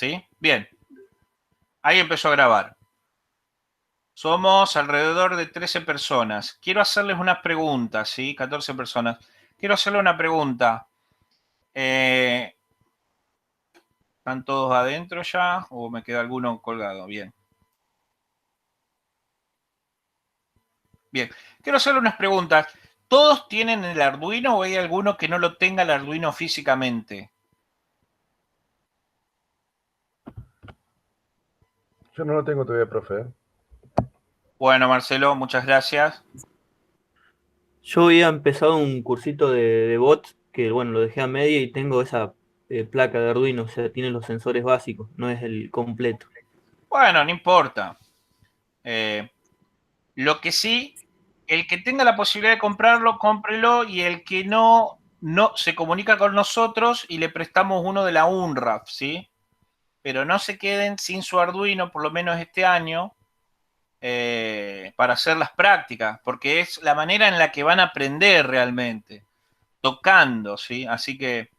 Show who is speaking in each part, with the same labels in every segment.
Speaker 1: ¿Sí? Bien. Ahí empezó a grabar. Somos alrededor de 13 personas. Quiero hacerles unas preguntas, ¿sí? 14 personas. Quiero hacerle una pregunta. ¿Están todos adentro ya o me queda alguno colgado? Bien. Bien. Quiero hacerle unas preguntas. ¿Todos tienen el Arduino o hay alguno que no lo tenga el Arduino físicamente?
Speaker 2: Yo no lo tengo todavía, profe.
Speaker 1: Bueno, Marcelo, muchas gracias.
Speaker 3: Yo había empezado un cursito de bots que, bueno, lo dejé a media y tengo esa placa de Arduino, o sea, tiene los sensores básicos, no es el completo.
Speaker 1: Bueno, no importa. Eh, lo que sí, el que tenga la posibilidad de comprarlo, cómprelo, y el que no, no se comunica con nosotros y le prestamos uno de la UNRAF, ¿sí? Pero no se queden sin su Arduino, por lo menos este año, para hacer las prácticas, porque es la manera en la que van a aprender realmente, tocando, ¿sí? Así que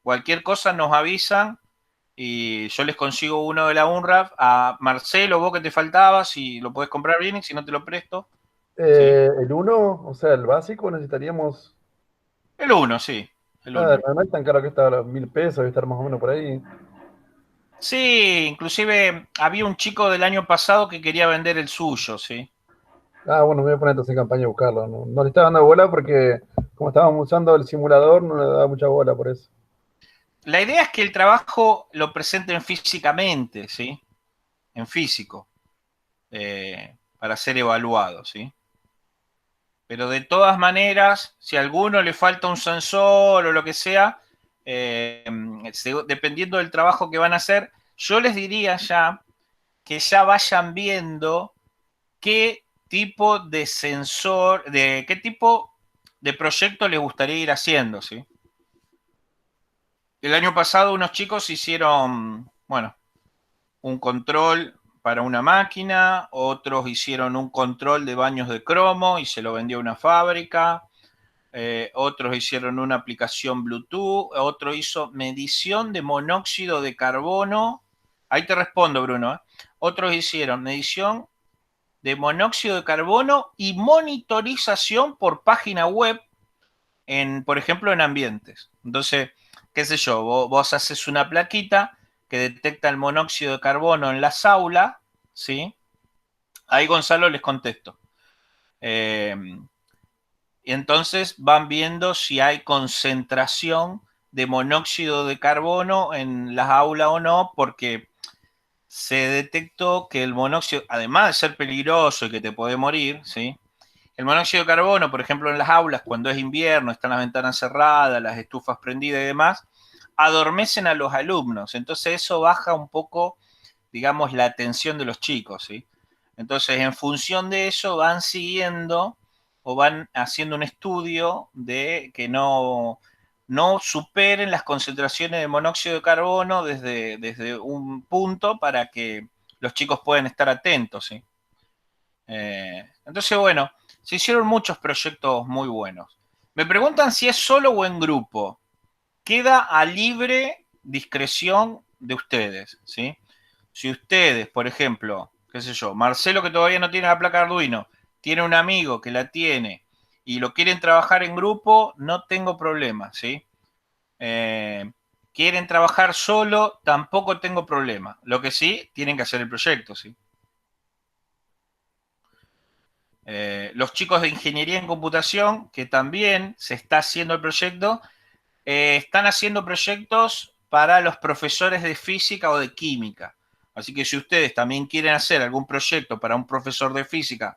Speaker 1: cualquier cosa nos avisan y yo les consigo uno de la UNRAF. A Marcelo, vos que te faltaba, si lo podés comprar bien y si no te lo presto, ¿sí?
Speaker 2: El uno, o sea, el básico, necesitaríamos.
Speaker 1: El uno, sí, el
Speaker 2: Ah,
Speaker 1: uno.
Speaker 2: no es tan caro que está a los 1000 pesos, debe estar más o menos por ahí.
Speaker 1: Sí, inclusive había un chico del año pasado que quería vender el suyo, ¿sí?
Speaker 2: Ah, bueno, me voy a poner entonces en campaña a buscarlo. No, no le estaba dando bola porque, como estábamos usando el simulador, no le daba mucha bola por eso.
Speaker 1: La idea es que el trabajo lo presenten físicamente, ¿sí? En físico, para ser evaluado, ¿sí? Pero de todas maneras, si a alguno le falta un sensor o lo que sea, eh, dependiendo del trabajo que van a hacer, yo les diría ya que ya vayan viendo qué tipo de sensor, de qué tipo de proyecto les gustaría ir haciendo, ¿sí? El año pasado unos chicos hicieron, bueno, un control para una máquina, otros hicieron un control de baños de cromo y se lo vendió a una fábrica, otros hicieron una aplicación Bluetooth, otro hizo medición de monóxido de carbono. Ahí te respondo, Bruno. Otros hicieron medición de monóxido de carbono y monitorización por página web, por ejemplo, en ambientes. Entonces, qué sé yo, vos haces una plaquita que detecta el monóxido de carbono en las aulas, ¿sí? Ahí, Gonzalo, les contesto. Eh, y entonces van viendo si hay concentración de monóxido de carbono en las aulas o no, porque se detectó que el monóxido, además de ser peligroso y que te puede morir, ¿sí? El monóxido de carbono, por ejemplo, en las aulas, cuando es invierno, están las ventanas cerradas, las estufas prendidas y demás, adormecen a los alumnos. Entonces eso baja un poco, digamos, la atención de los chicos, ¿sí? Entonces, en función de eso, van siguiendo o van haciendo un estudio de que no superen las concentraciones de monóxido de carbono desde un punto para que los chicos puedan estar atentos, ¿sí? Entonces, bueno, se hicieron muchos proyectos muy buenos. Me preguntan si es solo o en grupo. Queda a libre discreción de ustedes, ¿sí? Si ustedes, por ejemplo, qué sé yo, Marcelo, que todavía no tiene la placa Arduino, tiene un amigo que la tiene y lo quieren trabajar en grupo, no tengo problema, ¿sí? Eh, quieren trabajar solo, tampoco tengo problema. Lo que sí, tienen que hacer el proyecto, ¿sí? Los chicos de ingeniería en computación, que también se está haciendo el proyecto, están haciendo proyectos para los profesores de física o de química. Así que si ustedes también quieren hacer algún proyecto para un profesor de física,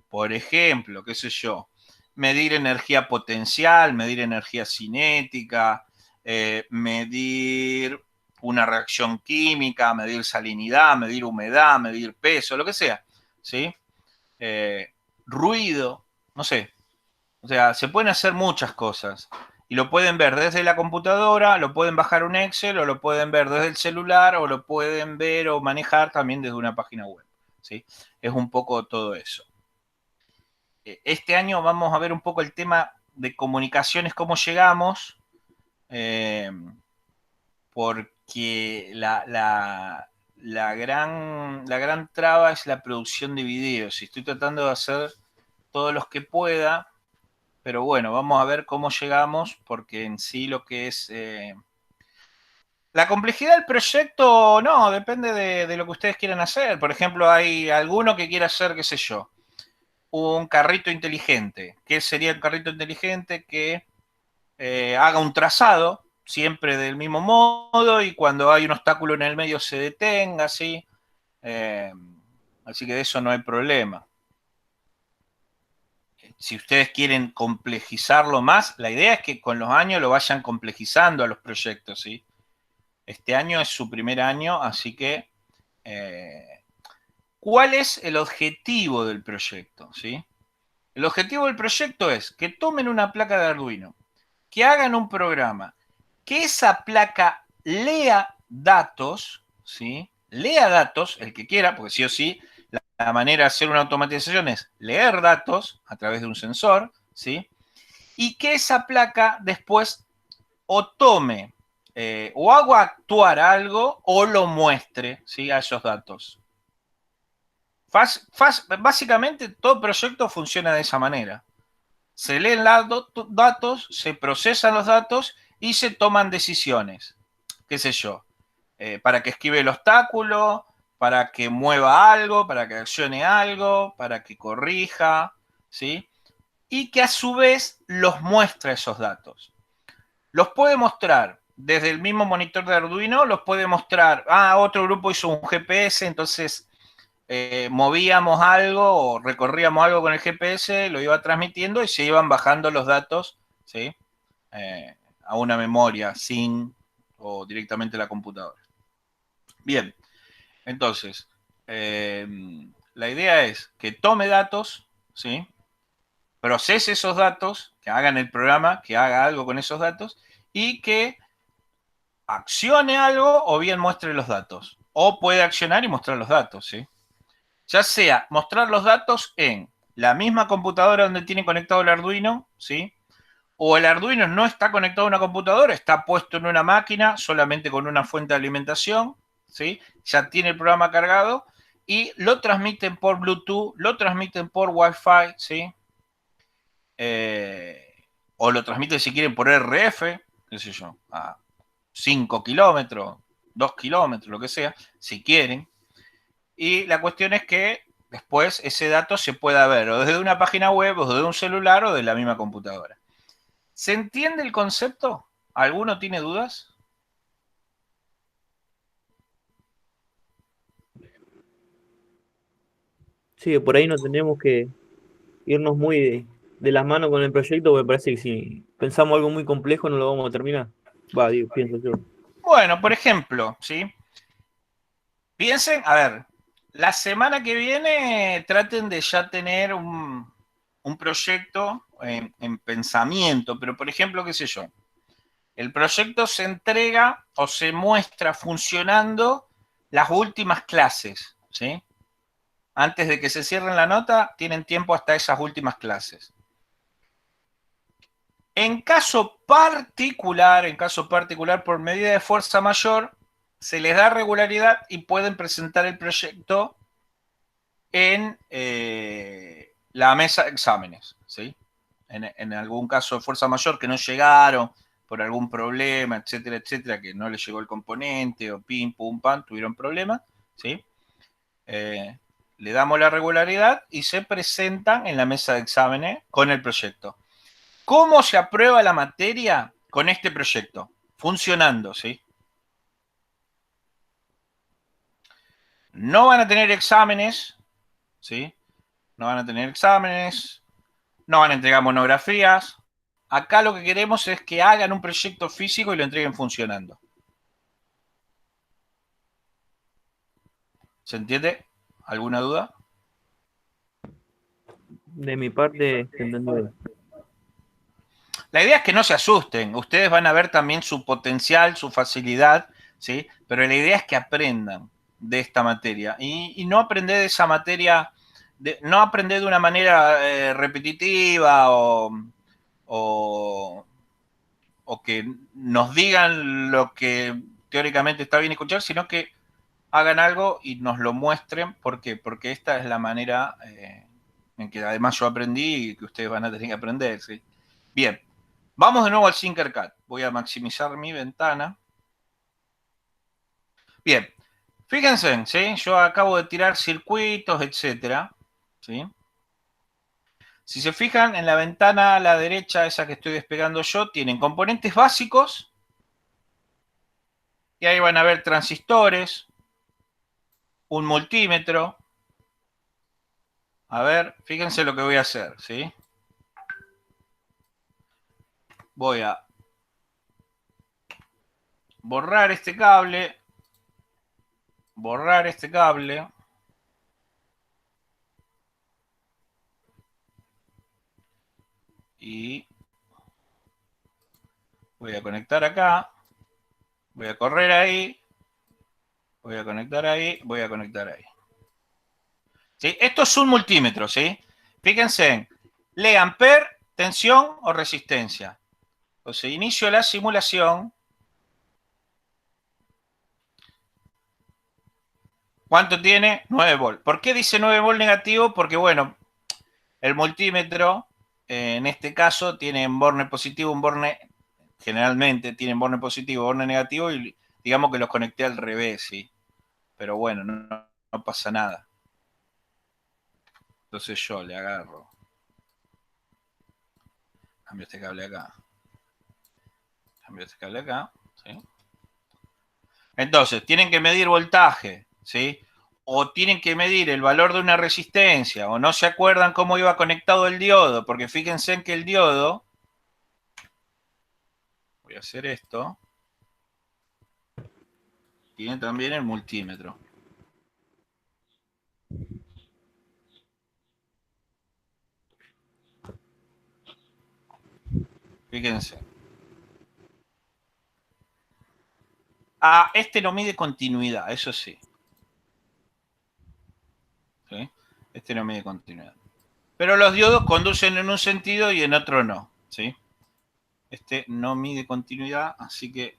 Speaker 1: por ejemplo, qué sé yo, medir energía potencial, medir energía cinética, medir una reacción química, medir salinidad, medir humedad, medir peso, lo que sea, ¿sí? Eh, ruido, no sé, o sea, se pueden hacer muchas cosas y lo pueden ver desde la computadora, lo pueden bajar un Excel o lo pueden ver desde el celular o lo pueden ver o manejar también desde una página web, ¿sí? Es un poco todo eso. Este año vamos a ver un poco el tema de comunicaciones, cómo llegamos, eh, porque que la gran traba es la producción de videos. Y estoy tratando de hacer todos los que pueda, pero bueno, vamos a ver cómo llegamos, porque en sí lo que es... la complejidad del proyecto, no, depende de lo que ustedes quieran hacer. Por ejemplo, hay alguno que quiera hacer, qué sé yo, un carrito inteligente. ¿Qué sería el carrito inteligente? Que haga un trazado, siempre del mismo modo, y cuando hay un obstáculo en el medio se detenga, ¿sí? Así que de eso no hay problema. Si ustedes quieren complejizarlo más, la idea es que con los años lo vayan complejizando a los proyectos, ¿sí? Este año es su primer año, así que ¿cuál es el objetivo del proyecto? ¿Sí? El objetivo del proyecto es que tomen una placa de Arduino, que hagan un programa, que esa placa lea datos, ¿sí? Lea datos, el que quiera, porque sí o sí, la manera de hacer una automatización es leer datos a través de un sensor, ¿sí? Y que esa placa después o tome o haga actuar algo o lo muestre, ¿sí? A esos datos. Básicamente todo proyecto funciona de esa manera. Se leen los datos, se procesan los datos y se toman decisiones. ¿Qué sé yo? Para que esquive el obstáculo, para que mueva algo, para que accione algo, para que corrija, ¿sí? Y que a su vez los muestre esos datos. Los puede mostrar desde el mismo monitor de Arduino, los puede mostrar, otro grupo hizo un GPS, entonces movíamos algo o recorríamos algo con el GPS, lo iba transmitiendo y se iban bajando los datos, ¿sí? A una memoria, SIM o directamente a la computadora. Bien, entonces, la idea es que tome datos, ¿sí? Procese esos datos, que hagan el programa, que haga algo con esos datos y que accione algo o bien muestre los datos. O puede accionar y mostrar los datos, ¿sí? Ya sea mostrar los datos en la misma computadora donde tiene conectado el Arduino, ¿sí? O el Arduino no está conectado a una computadora, está puesto en una máquina solamente con una fuente de alimentación, ¿sí? Ya tiene el programa cargado y lo transmiten por Bluetooth, lo transmiten por Wi-Fi, ¿sí? O lo transmiten si quieren por RF, qué sé yo, a 5 kilómetros, 2 kilómetros, lo que sea, si quieren. Y la cuestión es que después ese dato se pueda ver o desde una página web, o desde un celular, o de la misma computadora. ¿Se entiende el concepto? ¿Alguno tiene dudas?
Speaker 3: Sí, por ahí no tendríamos que irnos muy de las manos con el proyecto, porque me parece que si pensamos algo muy complejo no lo vamos a terminar. Va, digo, pienso yo.
Speaker 1: Bueno, por ejemplo, ¿sí? Piensen, a ver, la semana que viene traten de ya tener un proyecto en pensamiento, pero por ejemplo, qué sé yo, el proyecto se entrega o se muestra funcionando las últimas clases, ¿sí? Antes de que se cierren la nota, tienen tiempo hasta esas últimas clases. En caso particular, por medida de fuerza mayor, se les da regularidad y pueden presentar el proyecto en la mesa de exámenes, ¿sí? En algún caso de fuerza mayor que no llegaron por algún problema, etcétera, etcétera, que no les llegó el componente o pim, pum, pam, tuvieron problemas, ¿sí? Le damos la regularidad y se presentan en la mesa de exámenes con el proyecto. ¿Cómo se aprueba la materia con este proyecto? Funcionando, ¿sí? No van a tener exámenes, ¿sí? No van a tener exámenes, no van a entregar monografías. Acá lo que queremos es que hagan un proyecto físico y lo entreguen funcionando. ¿Se entiende? ¿Alguna duda?
Speaker 3: De mi parte, se entendió.
Speaker 1: La idea es que no se asusten. Ustedes van a ver también su potencial, su facilidad, ¿sí? Pero la idea es que aprendan de esta materia. Y no aprender de esa materia, no aprender de una manera repetitiva o que nos digan lo que teóricamente está bien escuchar, sino que hagan algo y nos lo muestren. ¿Por qué? Porque esta es la manera en que además yo aprendí y que ustedes van a tener que aprender, ¿sí? Bien, vamos de nuevo al Tinkercad. Voy a maximizar mi ventana. Bien, fíjense, ¿sí? Yo acabo de tirar circuitos, etcétera, ¿sí? Si se fijan en la ventana a la derecha, esa que estoy despegando yo, tienen componentes básicos. Y ahí van a ver transistores, un multímetro. A ver, fíjense lo que voy a hacer, ¿sí? Voy a borrar este cable. Borrar este cable. Y voy a conectar acá. Voy a correr ahí. Voy a conectar ahí. Voy a conectar ahí. ¿Sí? Esto es un multímetro, ¿sí? Fíjense en Le ampere, tensión o resistencia. Entonces, inicio la simulación. ¿Cuánto tiene? 9 volt. ¿Por qué dice 9 volt negativo? Porque, bueno, el multímetro, en este caso, tiene un borne positivo, un borne, generalmente tienen borne positivo, borne negativo, y digamos que los conecté al revés, ¿sí? Pero bueno, no pasa nada. Entonces yo le agarro. Cambio este cable acá. Cambio este cable acá, ¿sí? Entonces, tienen que medir voltaje, ¿sí? O tienen que medir el valor de una resistencia, o no se acuerdan cómo iba conectado el diodo, porque fíjense en que el diodo, voy a hacer esto, tiene también el multímetro. Fíjense. Ah, este no mide continuidad, eso sí. ¿Sí? Este no mide continuidad. Pero los diodos conducen en un sentido y en otro no, ¿sí? Este no mide continuidad, así que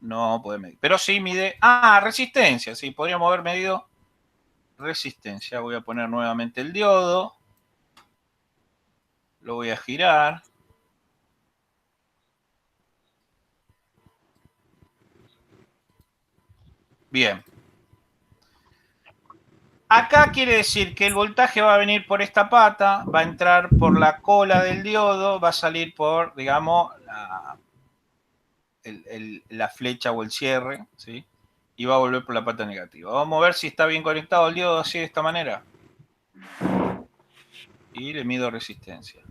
Speaker 1: no puede medir. Pero sí mide... Ah, resistencia, sí, podríamos haber medido resistencia. Voy a poner nuevamente el diodo. Lo voy a girar. Bien. Acá quiere decir que el voltaje va a venir por esta pata, va a entrar por la cola del diodo, va a salir por, digamos, la flecha o el cierre, ¿sí? Y va a volver por la pata negativa. Vamos a ver si está bien conectado el diodo así de esta manera. Y le mido resistencia.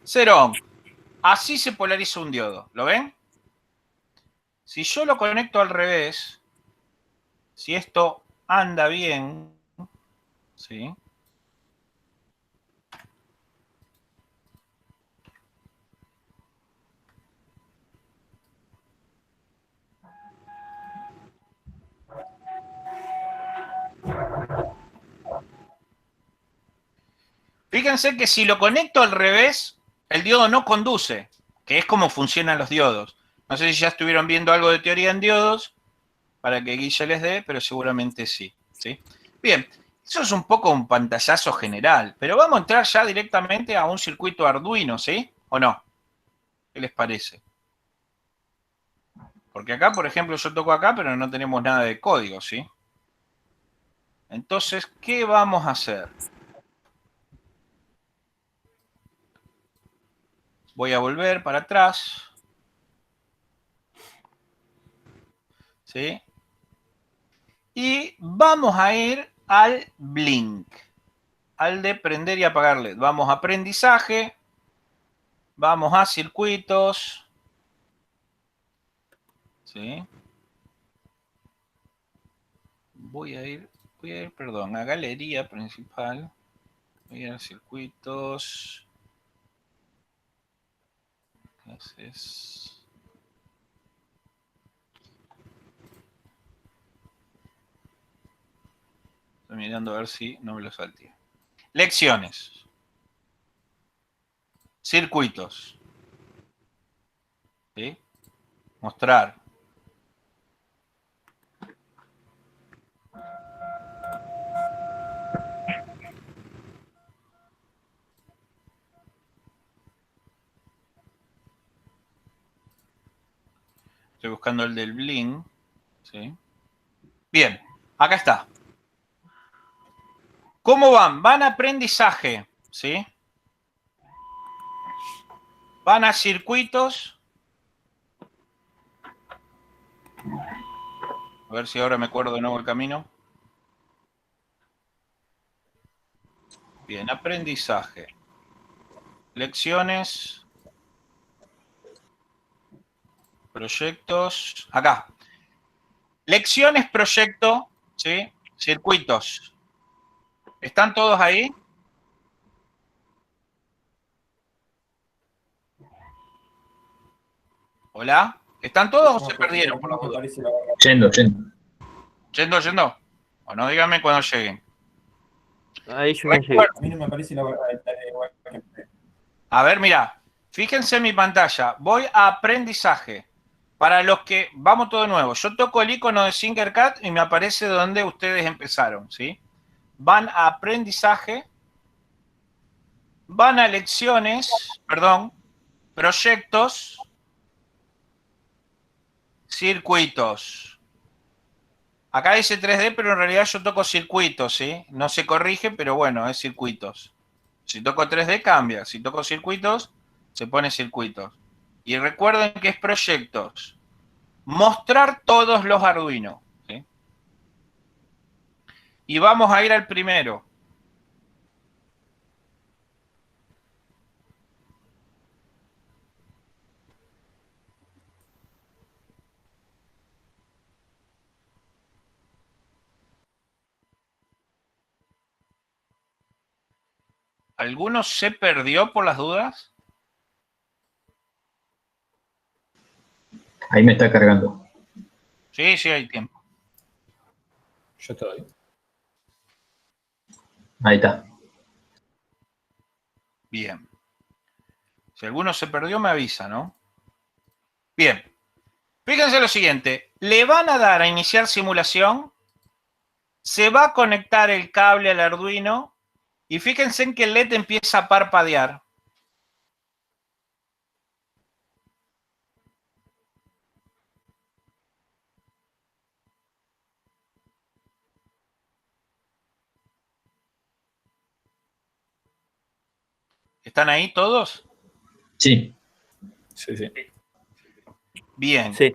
Speaker 1: 0 ohm. Así se polariza un diodo. ¿Lo ven? Si yo lo conecto al revés, si esto anda bien, ¿sí? Fíjense que si lo conecto al revés, el diodo no conduce, que es como funcionan los diodos. No sé si ya estuvieron viendo algo de teoría en diodos, para que Guille les dé, pero seguramente sí, ¿sí? Bien, eso es un poco un pantallazo general, pero vamos a entrar ya directamente a un circuito Arduino, ¿sí? ¿O no? ¿Qué les parece? Porque acá, por ejemplo, yo toco acá, pero no tenemos nada de código, ¿sí? Entonces, ¿qué vamos a hacer? Voy a volver para atrás, ¿sí? Y vamos a ir al Blink, al de prender y apagar LED. Vamos a aprendizaje, vamos a circuitos, ¿sí? Voy a ir, perdón, a galería principal. Voy a ir a circuitos. ¿Qué haces? Estoy mirando a ver si no me lo salté. Lecciones. Circuitos. ¿Sí? Mostrar. Estoy buscando el del Blink. ¿Sí? Bien, acá está. ¿Cómo van? Van a aprendizaje, ¿sí? Van a circuitos. A ver si ahora me acuerdo de nuevo el camino. Bien, aprendizaje. Lecciones. Proyectos. Acá. Lecciones, proyecto, ¿sí? Circuitos. ¿Están todos ahí? ¿Hola? ¿Están todos o se perdieron por la duda?
Speaker 4: Yendo, yendo.
Speaker 1: Yendo, yendo. Bueno, díganme cuando lleguen.
Speaker 3: Ahí yo ya llegué.
Speaker 5: A mí no me aparece la igual que
Speaker 1: A ver, mira, fíjense en mi pantalla. Voy a aprendizaje. Para los que, vamos todo de nuevo. Yo toco el icono de Tinkercad y me aparece donde ustedes empezaron, ¿sí? Van a aprendizaje. Van a lecciones, perdón, proyectos, circuitos. Acá dice 3D, pero en realidad yo toco circuitos, ¿sí? No se corrige, pero bueno, es circuitos. Si toco 3D cambia. Si toco circuitos, se pone circuitos. Y recuerden que es proyectos. Mostrar todos los Arduino, ¿sí? Y vamos a ir al primero. ¿Alguno se perdió por las dudas?
Speaker 4: Ahí me está cargando.
Speaker 1: Sí, sí, hay tiempo.
Speaker 5: yo estoy.
Speaker 4: Ahí está.
Speaker 1: Bien. Si alguno se perdió, me avisa, ¿no? Bien. Fíjense lo siguiente. Le van a dar a iniciar simulación. Se va a conectar el cable al Arduino. Y fíjense en que el LED empieza a parpadear. ¿Están ahí todos?
Speaker 4: Sí.
Speaker 5: Sí, sí.
Speaker 1: Bien.
Speaker 3: Sí.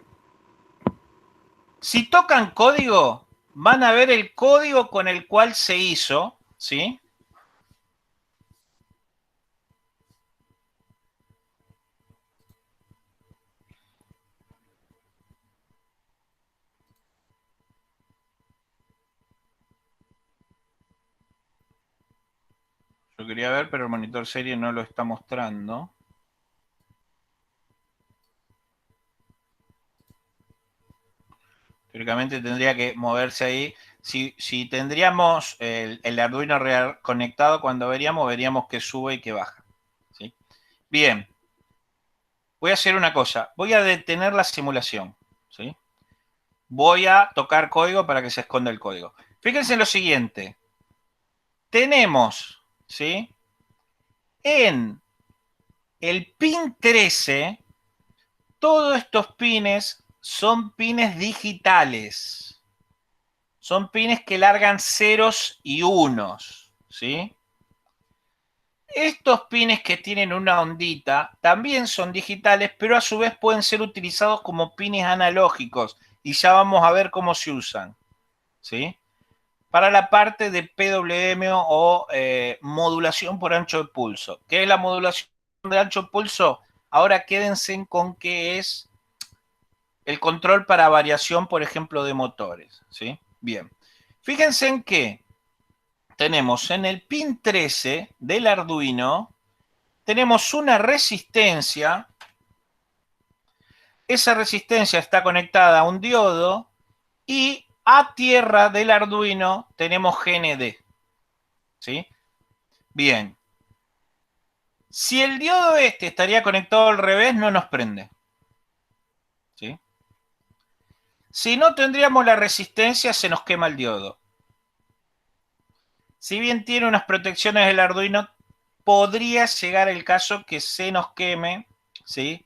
Speaker 1: Si tocan código, van a ver el código con el cual se hizo, ¿sí? Yo quería ver, pero el monitor serie no lo está mostrando. Teóricamente tendría que moverse ahí. Si tendríamos el Arduino real conectado, cuando veríamos que sube y que baja, ¿sí? Bien. Voy a hacer una cosa. Voy a detener la simulación, ¿sí? Voy a tocar código para que se esconda el código. Fíjense en lo siguiente. Tenemos, ¿sí? En el pin 13, todos estos pines son pines digitales. Son pines que largan ceros y unos, ¿sí? Estos pines que tienen una ondita también son digitales, pero a su vez pueden ser utilizados como pines analógicos. Y ya vamos a ver cómo se usan, ¿sí? Para la parte de PWM o modulación por ancho de pulso. ¿Qué es la modulación de ancho de pulso? Ahora quédense con qué es el control para variación, por ejemplo, de motores, ¿sí? Bien. Fíjense en que tenemos en el pin 13 del Arduino, tenemos una resistencia. Esa resistencia está conectada a un diodo y a tierra del Arduino tenemos GND, ¿sí? Bien. Si el diodo este estaría conectado al revés, no nos prende, ¿sí? Si no tendríamos la resistencia, se nos quema el diodo. Si bien tiene unas protecciones del Arduino, podría llegar el caso que se nos queme, ¿sí?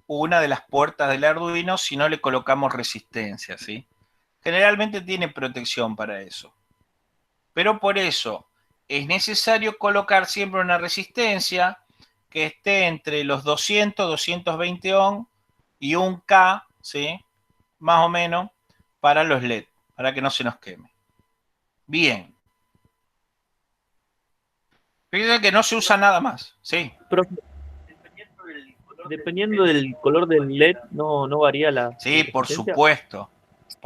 Speaker 1: una de las puertas del Arduino si no le colocamos resistencia, ¿sí? Generalmente tiene protección para eso. Pero por eso es necesario colocar siempre una resistencia que esté entre los 200, 220 ohm y 1K, ¿sí? Más o menos, para los LED, para que no se nos queme. Bien. Fíjense que no se usa nada más, ¿sí?
Speaker 3: Profe, dependiendo del color del LED, no varía la
Speaker 1: Sí, por
Speaker 3: resistencia.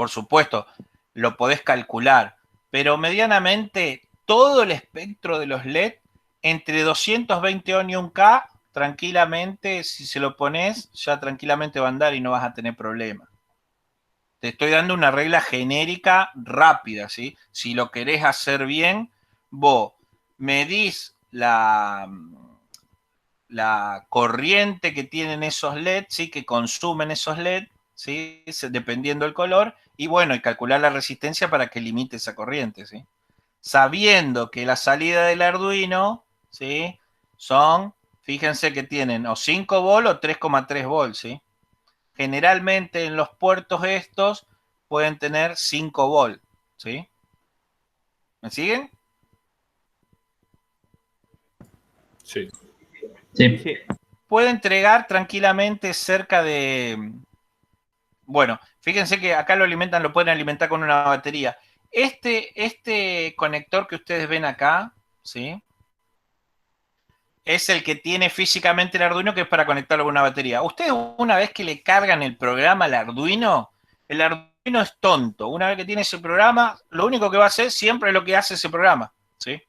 Speaker 1: supuesto, lo podés calcular, pero medianamente todo el espectro de los LED entre 220 ohm y 1K, tranquilamente, si se lo pones, ya tranquilamente va a andar y no vas a tener problema. Te estoy dando una regla genérica rápida, ¿sí? Si lo querés hacer bien, vos medís la corriente que tienen esos LED, ¿sí? Que consumen esos LED, ¿sí? Dependiendo del color, y bueno, y calcular la resistencia para que limite esa corriente, ¿sí? Sabiendo que la salida del Arduino, ¿sí? Son, fíjense que tienen o 5 volt o 3,3 volt, ¿sí? Generalmente en los puertos estos pueden tener 5 volt, ¿sí? ¿Me siguen?
Speaker 5: Sí.
Speaker 4: Sí.
Speaker 3: Sí.
Speaker 1: Puede entregar tranquilamente cerca de... Bueno, fíjense que acá lo pueden alimentar con una batería. Este conector que ustedes ven acá, ¿sí? Es el que tiene físicamente el Arduino, que es para conectarlo con una batería. Ustedes, una vez que le cargan el programa al Arduino, el Arduino es tonto. Una vez que tiene ese programa, lo único que va a hacer siempre es lo que hace ese programa, ¿sí?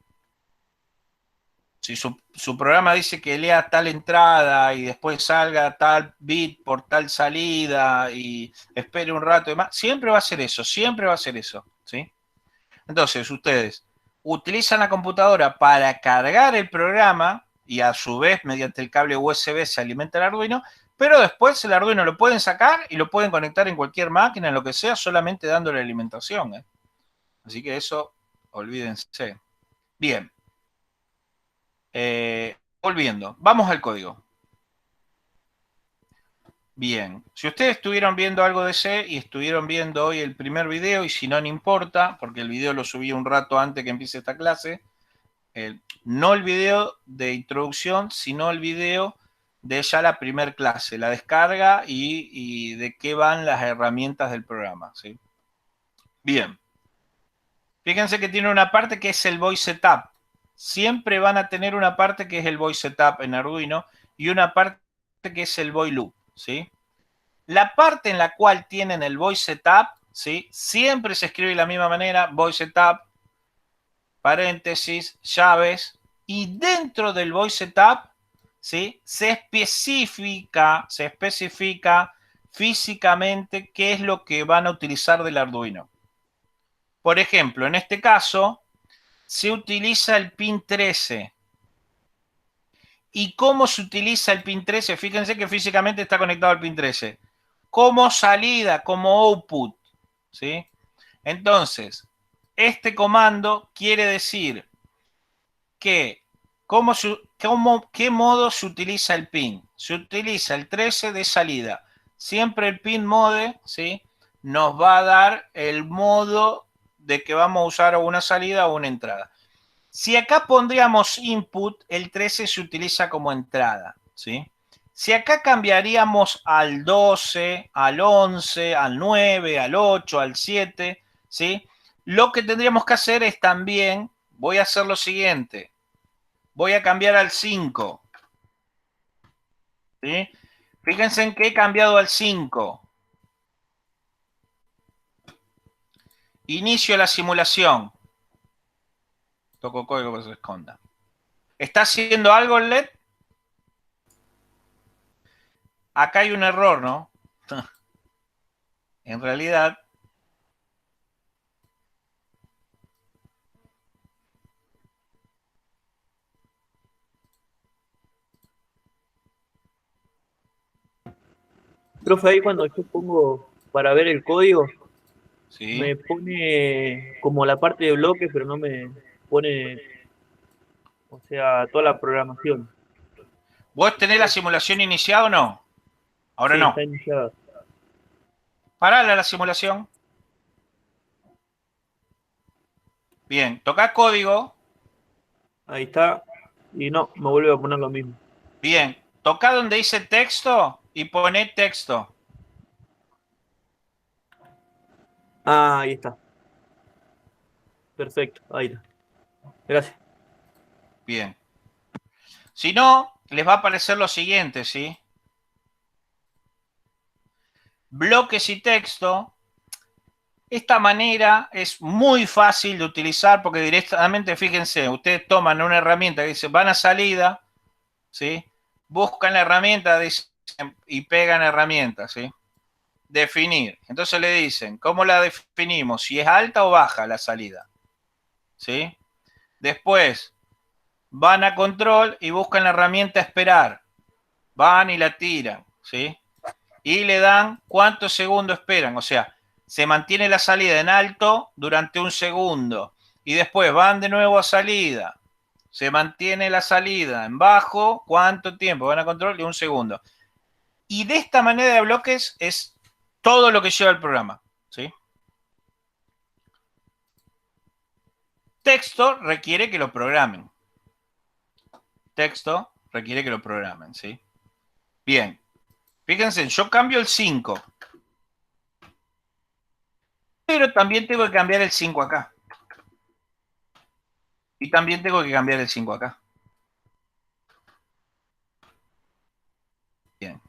Speaker 1: Si su programa dice que lea tal entrada y después salga tal bit por tal salida y espere un rato y demás, siempre va a hacer eso, ¿sí? Entonces, ustedes utilizan la computadora para cargar el programa y a su vez, mediante el cable USB se alimenta el Arduino, pero después el Arduino lo pueden sacar y lo pueden conectar en cualquier máquina, en lo que sea, solamente dándole alimentación, ¿eh? Así que eso, olvídense. Bien. Volviendo, vamos al código. Bien, si ustedes estuvieron viendo algo de C y estuvieron viendo hoy el primer video, y si no, no importa, porque el video lo subí un rato antes que empiece esta clase, no el video de introducción, sino el video de ya la primer clase, la descarga y de qué van las herramientas del programa, ¿sí? Bien, fíjense que tiene una parte que es el voice setup. Siempre van a tener una parte que es el voice setup en Arduino y una parte que es el void loop, ¿sí? La parte en la cual tienen el voice setup, ¿sí? Siempre se escribe de la misma manera, voice setup, paréntesis, llaves, y dentro del voice setup, ¿sí? Se especifica físicamente qué es lo que van a utilizar del Arduino. Por ejemplo, en este caso, se utiliza el pin 13. ¿Y cómo se utiliza el pin 13? Fíjense que físicamente está conectado al pin 13. Como salida, como output, ¿sí? Entonces, este comando quiere decir que ¿qué modo se utiliza el pin? Se utiliza el 13 de salida. Siempre el pin mode, ¿sí? Nos va a dar el modo de que vamos a usar una salida o una entrada. Si acá pondríamos input, el 13 se utiliza como entrada, ¿sí? Si acá cambiaríamos al 12, al 11, al 9, al 8, al 7, ¿sí? Lo que tendríamos que hacer es también, voy a hacer lo siguiente, voy a cambiar al 5, ¿sí? Fíjense en que he cambiado al 5. Inicio la simulación. Toco código para que se esconda. ¿Está haciendo algo el LED? Acá hay un error, ¿no? En realidad,
Speaker 3: Profe, ahí cuando yo pongo para ver el código,
Speaker 1: ¿sí?
Speaker 3: me pone como la parte de bloque, pero no me pone, o sea, toda la programación.
Speaker 1: ¿Vos tenés la simulación iniciada o no? Ahora
Speaker 3: Sí,
Speaker 1: no.
Speaker 3: está iniciada.
Speaker 1: Parala la simulación. Bien, toca código.
Speaker 3: Ahí está. Y no, me vuelve a poner lo mismo.
Speaker 1: Bien, toca donde dice texto y pone texto.
Speaker 3: Ah, ahí está. Perfecto, ahí está. Gracias.
Speaker 1: Bien. Si no, les va a aparecer lo siguiente, ¿sí? Bloques y texto. Esta manera es muy fácil de utilizar porque directamente, fíjense, ustedes toman una herramienta que dice van a salida, ¿sí? Buscan la herramienta dicen, y pegan herramientas, ¿sí? Definir. Entonces le dicen, ¿cómo la definimos? Si es alta o baja la salida, ¿sí? Después van a control y buscan la herramienta esperar. Van y la tiran, ¿sí? Y le dan cuántos segundos esperan. O sea, se mantiene la salida en alto durante un segundo. Y después van de nuevo a salida. Se mantiene la salida en bajo. ¿Cuánto tiempo? Van a control y un segundo. Y de esta manera de bloques es todo lo que lleva el programa, ¿sí? Texto requiere que lo programen. Texto requiere que lo programen, ¿sí? Bien. Fíjense, yo cambio el 5. Pero también tengo que cambiar el 5 acá. Y también tengo que cambiar el 5 acá. Bien.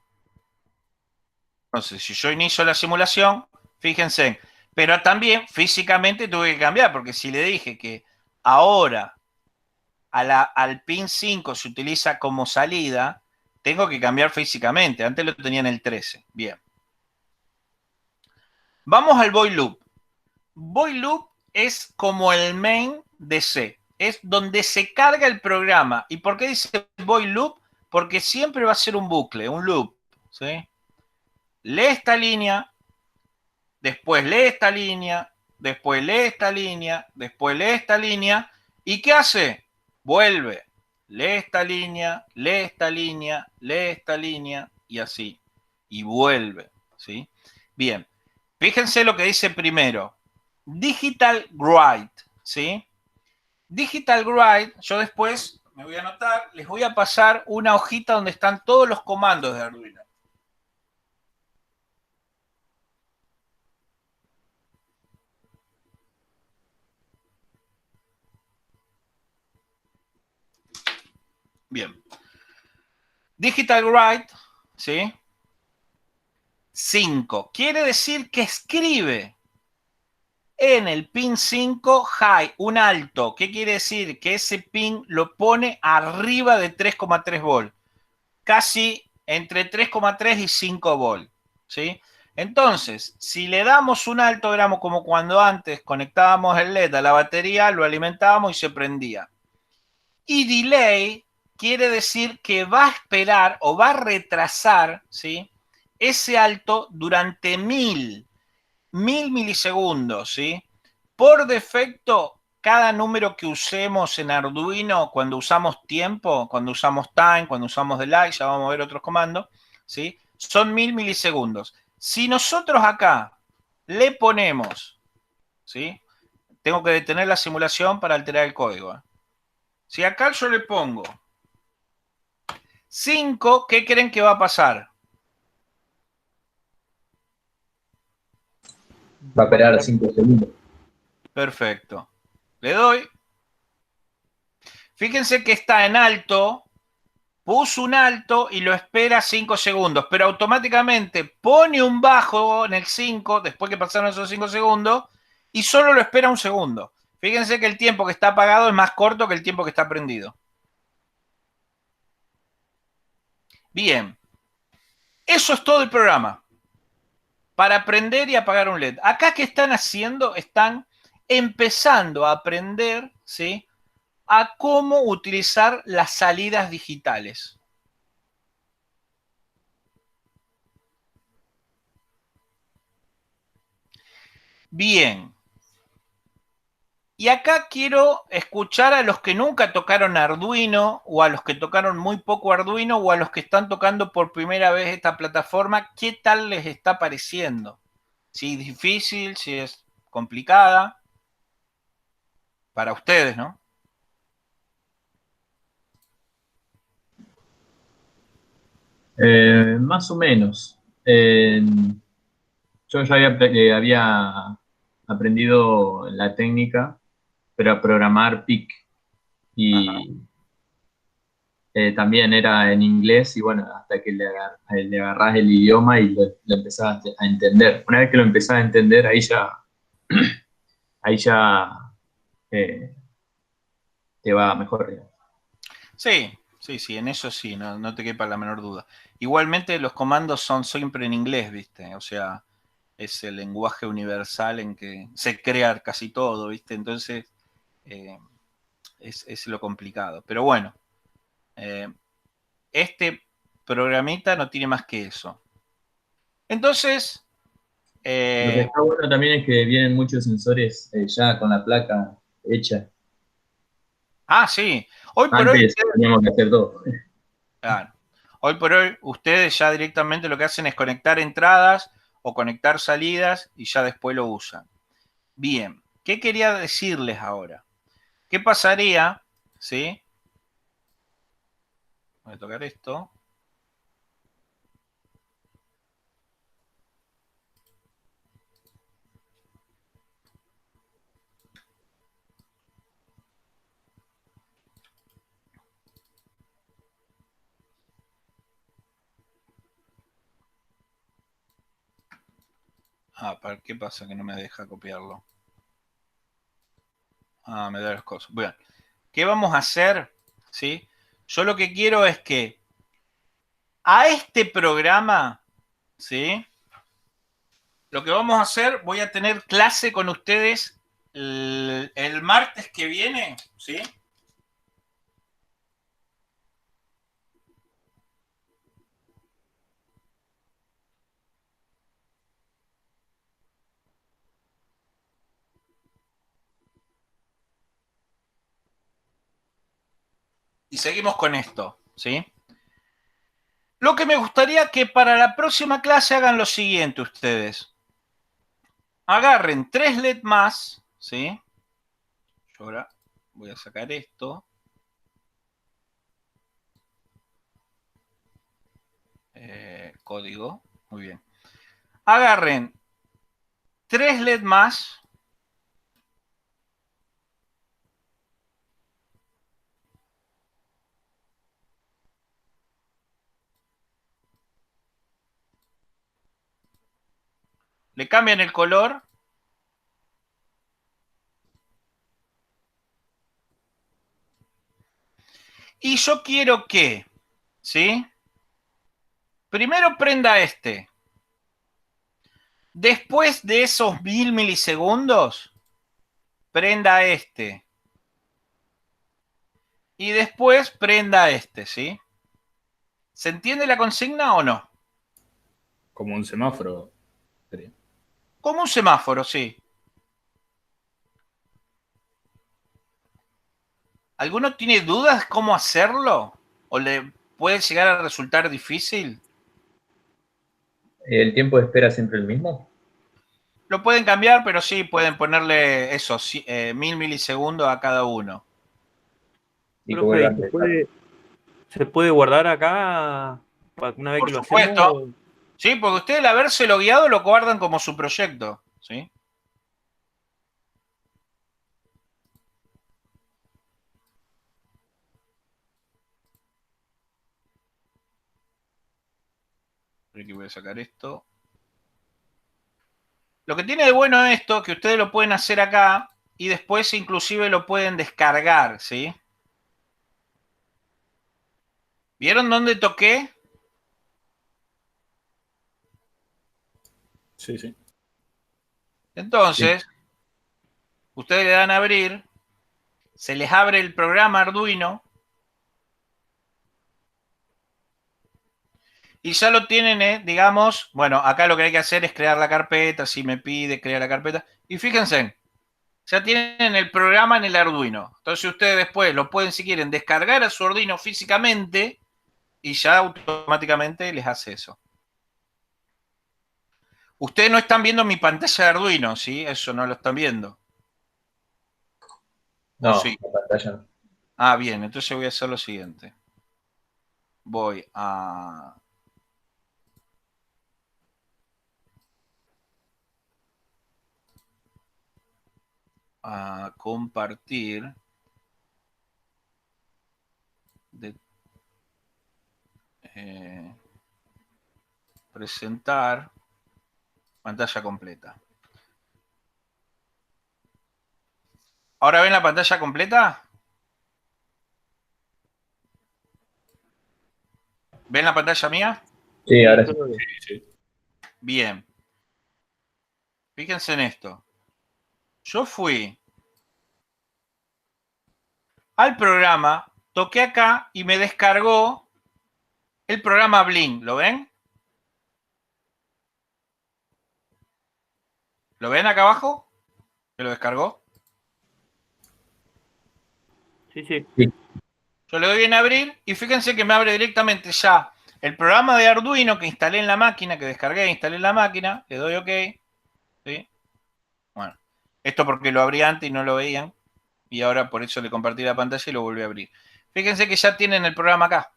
Speaker 1: Entonces, si yo inicio la simulación, fíjense, pero también físicamente tuve que cambiar, porque si le dije que ahora al pin 5 se utiliza como salida, tengo que cambiar físicamente. Antes lo tenía en el 13. Bien. Vamos al void loop. Void loop es como el main de C. Es donde se carga el programa. ¿Y por qué dice void loop? Porque siempre va a ser un bucle, un loop. ¿Sí? Lee esta línea, después lee esta línea, después lee esta línea, después lee esta línea. ¿Y qué hace? Vuelve. Lee esta línea, lee esta línea, lee esta línea y así. Y vuelve. ¿Sí? Bien. Fíjense lo que dice primero. Digital write. ¿Sí? Digital write, yo después me voy a anotar, les voy a pasar una hojita donde están todos los comandos de Arduino. Bien. Digital write, ¿sí? 5. Quiere decir que escribe en el pin 5 high, un alto. ¿Qué quiere decir? Que ese pin lo pone arriba de 3,3 volt. Casi entre 3,3 y 5 volt. ¿Sí? Entonces, si le damos un alto, éramos como cuando antes conectábamos el LED a la batería, lo alimentábamos y se prendía. Y delay quiere decir que va a esperar o va a retrasar, ¿sí? Ese alto durante mil milisegundos, ¿sí? Por defecto, cada número que usemos en Arduino, cuando usamos tiempo, cuando usamos time, cuando usamos delay, ya vamos a ver otros comandos, ¿sí? Son 1000 milisegundos. Si nosotros acá le ponemos, ¿sí? Tengo que detener la simulación para alterar el código. Si acá yo le pongo 5, ¿qué creen que va a pasar?
Speaker 4: Va a esperar 5 segundos.
Speaker 1: Perfecto. Le doy. Fíjense que está en alto, puso un alto y lo espera 5 segundos, pero automáticamente pone un bajo en el 5, después que pasaron esos 5 segundos, y solo lo espera un segundo. Fíjense que el tiempo que está apagado es más corto que el tiempo que está prendido. Bien. Eso es todo el programa. Para prender y apagar un LED. Acá, ¿qué están haciendo? Están empezando a aprender, ¿sí? A cómo utilizar las salidas digitales. Bien. Y acá quiero escuchar a los que nunca tocaron Arduino, o a los que tocaron muy poco Arduino, o a los que están tocando por primera vez esta plataforma, ¿qué tal les está pareciendo? Si es difícil, si es complicada, para ustedes, ¿no?
Speaker 4: Más o menos. Yo ya había aprendido la técnica, pero a programar PIC.
Speaker 1: Ajá.
Speaker 4: Y también era en inglés, y bueno, hasta que le agarrás el idioma y lo empezás a entender. Una vez que lo empezás a entender, ahí ya eh, te va mejor, digamos.
Speaker 1: Sí, sí, sí, en eso sí, no te quepa la menor duda. Igualmente los comandos son siempre en inglés, ¿viste? O sea, es el lenguaje universal en que se crea casi todo, ¿viste? Entonces, eh, es lo complicado. Pero bueno, eh, este programita no tiene más que eso. Entonces,
Speaker 4: Lo que está bueno también es que vienen muchos sensores ya con la placa hecha.
Speaker 1: sí, hoy por hoy,
Speaker 4: Antes teníamos que hacer todo.
Speaker 1: claro, hoy por hoy ustedes ya directamente lo que hacen es conectar entradas o conectar salidas y ya después lo usan. Bien, ¿qué quería decirles ahora? ¿Qué pasaría, sí? Voy a tocar esto. ¿Para qué pasa que no me deja copiarlo? Me da las cosas. Bueno, ¿qué vamos a hacer? ¿Sí? Yo lo que quiero es que a este programa, ¿sí? Lo que vamos a hacer, voy a tener clase con ustedes el martes que viene, ¿sí? Y seguimos con esto, ¿sí? Lo que me gustaría que para la próxima clase hagan lo siguiente ustedes. Agarren 3 LED más, ¿sí? Yo ahora voy a sacar esto. Código, muy bien. Agarren 3 LED más. Le cambian el color. Y yo quiero que, ¿sí? Primero prenda este. Después de esos 1000 milisegundos, prenda este. Y después prenda este, ¿sí? ¿Se entiende la consigna o no?
Speaker 5: Como un semáforo. Sería.
Speaker 1: Como un semáforo, sí. ¿Alguno tiene dudas cómo hacerlo? ¿O le puede llegar a resultar difícil?
Speaker 4: ¿El tiempo de espera siempre el mismo?
Speaker 1: Lo pueden cambiar, pero sí pueden ponerle eso, 1000 milisegundos a cada uno.
Speaker 4: Y que vuelva
Speaker 3: Profe,
Speaker 4: a
Speaker 3: ¿y
Speaker 4: empezar.
Speaker 3: se puede guardar acá para una vez
Speaker 1: Por
Speaker 3: que lo
Speaker 1: supuesto.
Speaker 3: hacemos?
Speaker 1: Sí, porque ustedes al habérselo guiado lo guardan como su proyecto, ¿sí? Aquí voy a sacar esto. Lo que tiene de bueno esto, que ustedes lo pueden hacer acá y después inclusive lo pueden descargar, ¿sí? ¿Vieron dónde toqué?
Speaker 5: Sí, sí.
Speaker 4: Sí.
Speaker 1: Entonces, ustedes le dan a abrir, se les abre el programa Arduino y ya lo tienen, digamos, bueno, acá lo que hay que hacer es crear la carpeta, si me pide crear la carpeta. Y fíjense, ya tienen el programa en el Arduino. Entonces ustedes después lo pueden, si quieren, descargar a su Arduino físicamente y ya automáticamente les hace eso. Ustedes no están viendo mi pantalla de Arduino, ¿sí? Eso no lo están viendo.
Speaker 4: No,
Speaker 1: Sí.
Speaker 4: la pantalla no.
Speaker 1: Ah, bien, entonces voy a hacer lo siguiente. Voy a compartir presentar pantalla completa. ¿Ahora ven la pantalla completa? ¿Ven la pantalla mía?
Speaker 4: Sí, ahora sí.
Speaker 5: Sí.
Speaker 1: Bien. Fíjense en esto. Yo fui al programa, toqué acá y me descargó el programa Blink. ¿Lo ven? ¿Lo ven acá abajo? ¿Que lo descargó?
Speaker 3: Sí, sí.
Speaker 1: Yo le doy en abrir y fíjense que me abre directamente ya el programa de Arduino que instalé en la máquina, que descargué, instalé en la máquina, le doy OK. ¿Sí? Bueno, esto porque lo abrí antes y no lo veían. Y ahora por eso le compartí la pantalla y lo volví a abrir. Fíjense que ya tienen el programa acá.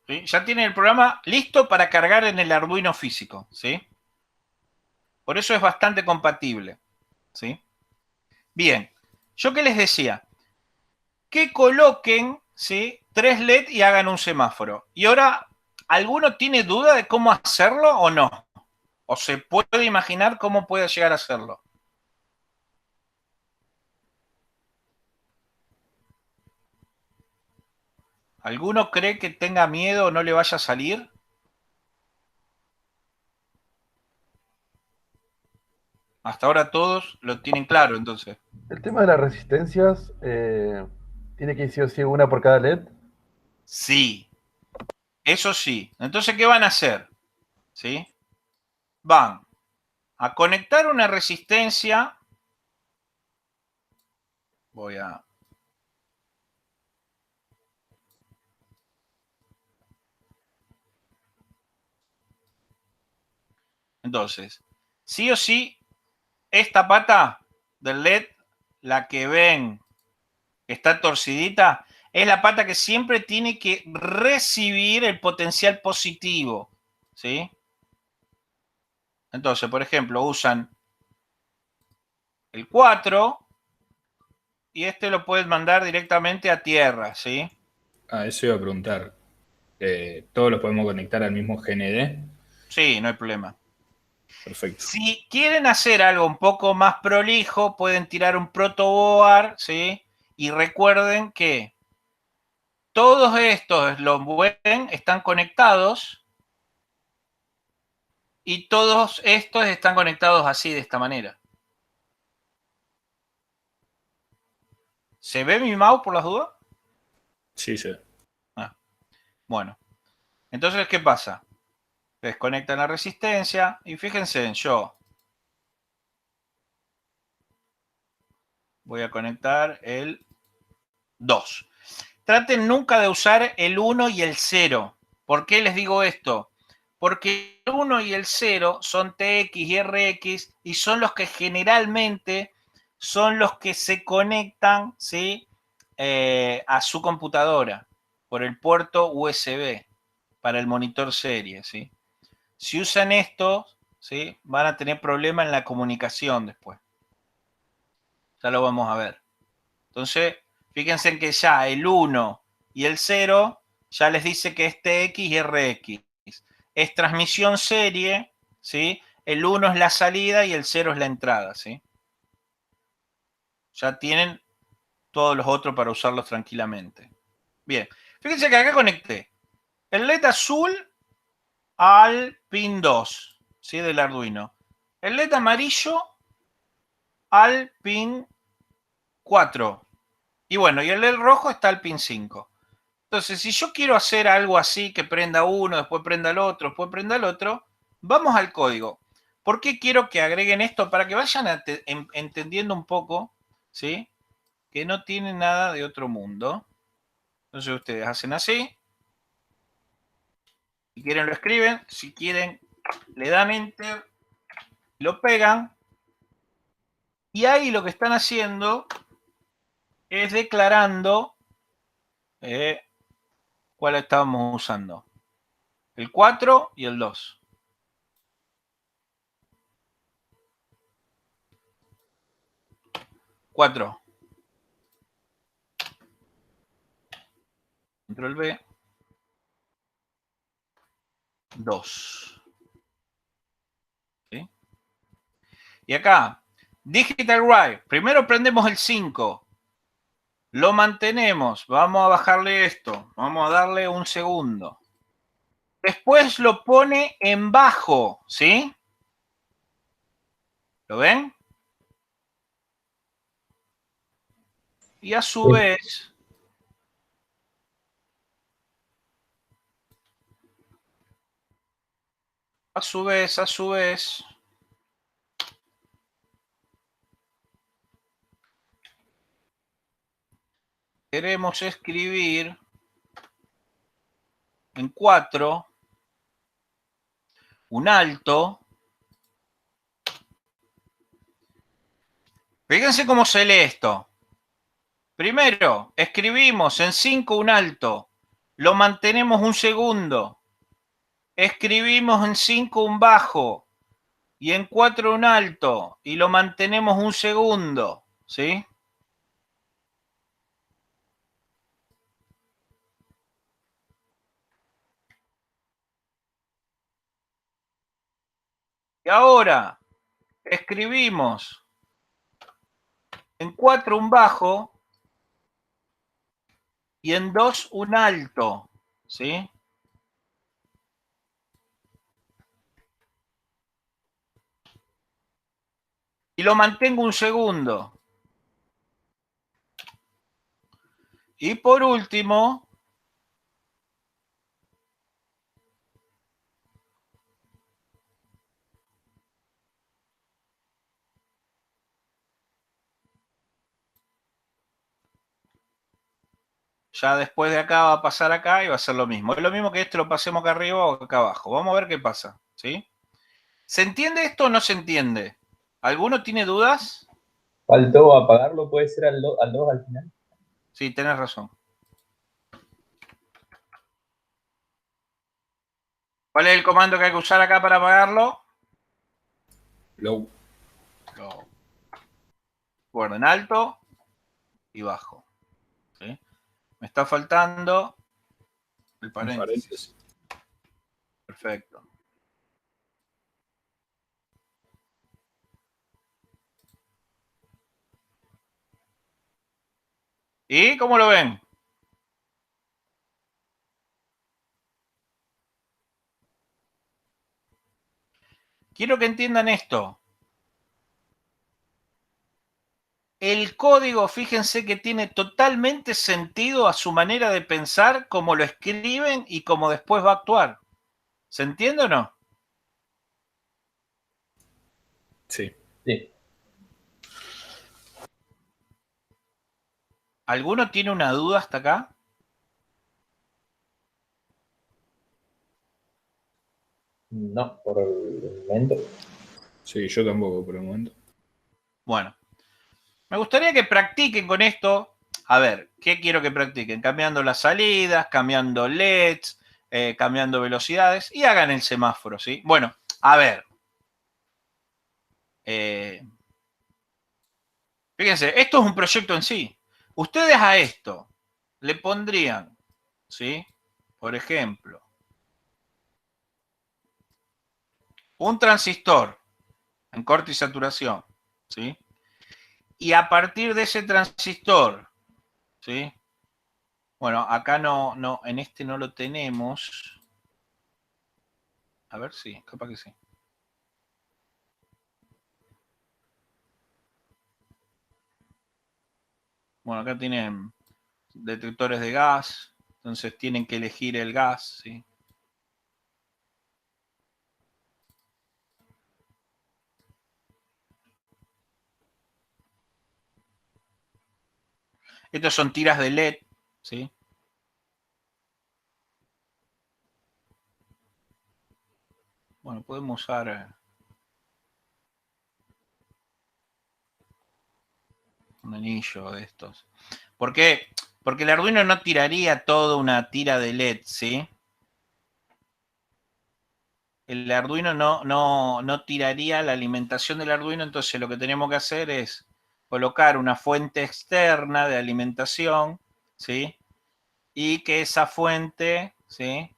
Speaker 1: ¿Sí? Ya tienen el programa listo para cargar en el Arduino físico. ¿Sí? Por eso es bastante compatible. ¿Sí? Bien, yo qué les decía, que coloquen, ¿sí?, 3 LED y hagan un semáforo. Y ahora, ¿alguno tiene duda de cómo hacerlo o no? ¿O se puede imaginar cómo puede llegar a hacerlo? ¿Alguno cree que tenga miedo o no le vaya a salir? Hasta ahora todos lo tienen claro, entonces.
Speaker 2: El tema de las resistencias, tiene que ir sí o sí una por cada LED.
Speaker 1: Sí, eso sí. Entonces, ¿qué van a hacer? ¿Sí? Van a conectar una resistencia. Voy a... Entonces, sí o sí, esta pata del LED, la que ven que está torcidita, es la pata que siempre tiene que recibir el potencial positivo. ¿Sí? Entonces, por ejemplo, usan el 4 y este lo pueden mandar directamente a tierra. ¿Sí?
Speaker 5: Ah, eso iba a preguntar. ¿Todos los podemos conectar al mismo GND?
Speaker 1: Sí, no hay problema.
Speaker 5: Perfecto.
Speaker 1: Si quieren hacer algo un poco más prolijo, pueden tirar un protoboard, ¿sí? Y recuerden que todos estos, los ven, están conectados y todos estos están conectados así, de esta manera. ¿Se ve mi mouse por las dudas?
Speaker 5: Sí, sí.
Speaker 1: Ah, bueno. Entonces, ¿qué pasa? Desconectan la resistencia y fíjense en yo. Voy a conectar el 2. Traten nunca de usar el 1 y el 0. ¿Por qué les digo esto? Porque el 1 y el 0 son TX y RX y son los que generalmente son los que se conectan, ¿sí?, a su computadora por el puerto USB para el monitor serie. ¿Sí? Si usan esto, ¿sí?, van a tener problemas en la comunicación después. Ya lo vamos a ver. Entonces, fíjense en que ya el 1 y el 0 ya les dice que es TX y RX. Es transmisión serie, ¿sí? El 1 es la salida y el 0 es la entrada, ¿sí? Ya tienen todos los otros para usarlos tranquilamente. Bien, fíjense que acá conecté el LED azul al pin 2, ¿sí?, del Arduino. El LED amarillo al pin 4. Y bueno, y el LED rojo está al pin 5. Entonces, si yo quiero hacer algo así, que prenda uno, después prenda el otro, después prenda el otro, Vamos al código. ¿Por qué quiero que agreguen esto? Para que vayan entendiendo un poco, ¿sí? Que no tiene nada de otro mundo. Entonces ustedes hacen así. Si quieren lo escriben. Si quieren le dan Enter. Lo pegan. Y ahí lo que están haciendo es declarando cuál estábamos usando. El 4 y el 2. Cuatro. Control B. 2. ¿Sí? Y acá, Digital Write. Primero prendemos el 5. Lo mantenemos. Vamos a bajarle esto. Vamos a darle un segundo. Después lo pone en bajo. ¿Sí? ¿Lo ven? Y a su vez, queremos escribir en 4 un alto. Fíjense cómo se lee esto. Primero, escribimos en 5 un alto. Lo mantenemos un segundo. Escribimos en 5 un bajo. Y en 4 un alto. Y lo mantenemos un segundo. ¿Sí? Y ahora escribimos en 4 un bajo y en 2 un alto. ¿Sí? Y lo mantengo un segundo. Y por último, ya después de acá va a pasar acá y va a ser lo mismo. Es lo mismo que lo pasemos acá arriba o acá abajo. Vamos a ver qué pasa. ¿Sí? ¿Se entiende esto o no se entiende? ¿Alguno tiene dudas?
Speaker 4: Faltó apagarlo, puede ser al 2 al final.
Speaker 1: Sí, tenés razón. ¿Cuál es el comando que hay que usar acá para apagarlo?
Speaker 5: Low.
Speaker 1: Lo guardo en alto y bajo. ¿Sí? Me está faltando el paréntesis. Perfecto. ¿Y cómo lo ven? Quiero que entiendan esto. El código, fíjense que tiene totalmente sentido a su manera de pensar, cómo lo escriben y cómo después va a actuar. ¿Se entiende o no?
Speaker 5: Sí.
Speaker 4: Sí.
Speaker 1: ¿Alguno tiene una duda hasta acá?
Speaker 4: No, por el momento.
Speaker 5: Sí, yo tampoco por el momento.
Speaker 1: Bueno, me gustaría que practiquen con esto. A ver, ¿qué quiero que practiquen? Cambiando las salidas, cambiando LEDs, cambiando velocidades y hagan el semáforo, ¿sí? Bueno, a ver. Fíjense, esto es un proyecto en sí. Ustedes a esto le pondrían, ¿sí? Por ejemplo, un transistor en corte y saturación, ¿sí? Y a partir de ese transistor, ¿sí? Bueno, acá no, en este no lo tenemos. A ver si, capaz que sí. Bueno, acá tienen detectores de gas, entonces tienen que elegir el gas, ¿sí? Estos son tiras de LED, ¿sí? Bueno, podemos usar un anillo de estos. ¿Por qué? Porque el Arduino no tiraría toda una tira de LED, ¿sí? El Arduino no tiraría la alimentación del Arduino, entonces lo que tenemos que hacer es colocar una fuente externa de alimentación, ¿sí? Y que esa fuente, ¿sí?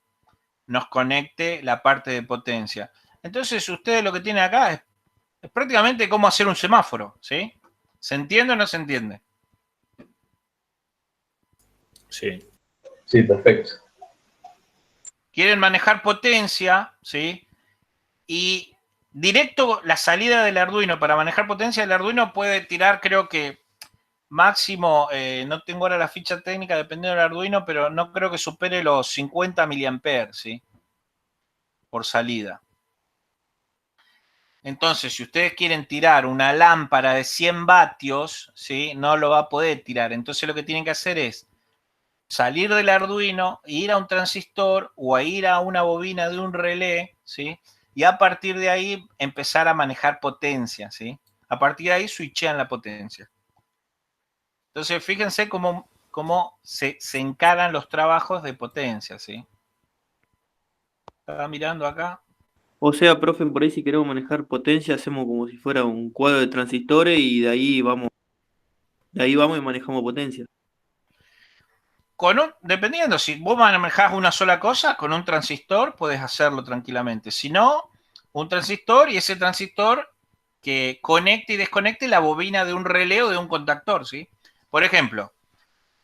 Speaker 1: Nos conecte la parte de potencia. Entonces ustedes lo que tienen acá es prácticamente cómo hacer un semáforo, ¿sí? ¿Se entiende o no se entiende?
Speaker 5: Sí.
Speaker 4: Sí, perfecto.
Speaker 1: Quieren manejar potencia, ¿sí? Y directo la salida del Arduino para manejar potencia, el Arduino puede tirar, creo que máximo, no tengo ahora la ficha técnica dependiendo del Arduino, pero no creo que supere los 50 miliamperes, ¿sí? Por salida. Entonces, si ustedes quieren tirar una lámpara de 100 vatios, ¿sí? No lo va a poder tirar. Entonces, lo que tienen que hacer es salir del Arduino, ir a un transistor o a ir a una bobina de un relé, ¿sí? Y a partir de ahí empezar a manejar potencia, ¿sí? A partir de ahí switchean la potencia. Entonces, fíjense cómo se encaran los trabajos de potencia, ¿sí? Estaba mirando acá.
Speaker 3: O sea, profe, por ahí si queremos manejar potencia, hacemos como si fuera un cuadro de transistores y de ahí vamos y manejamos potencia.
Speaker 1: Dependiendo, si vos manejás una sola cosa, con un transistor puedes hacerlo tranquilamente. Si no, un transistor y ese transistor que conecte y desconecte la bobina de un relé o de un contactor, ¿sí? Por ejemplo,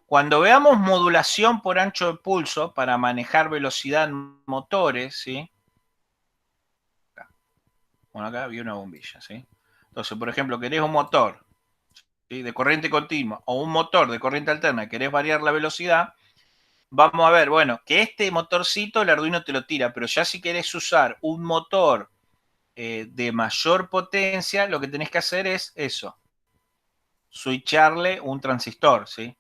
Speaker 1: cuando veamos modulación por ancho de pulso para manejar velocidad en motores, ¿sí? Bueno, acá había una bombilla, ¿sí? Entonces, por ejemplo, querés un motor, ¿sí? De corriente continua o un motor de corriente alterna, querés variar la velocidad, vamos a ver, bueno, que este motorcito el Arduino te lo tira, pero ya si querés usar un motor de mayor potencia, lo que tenés que hacer es eso, switcharle un transistor, ¿sí?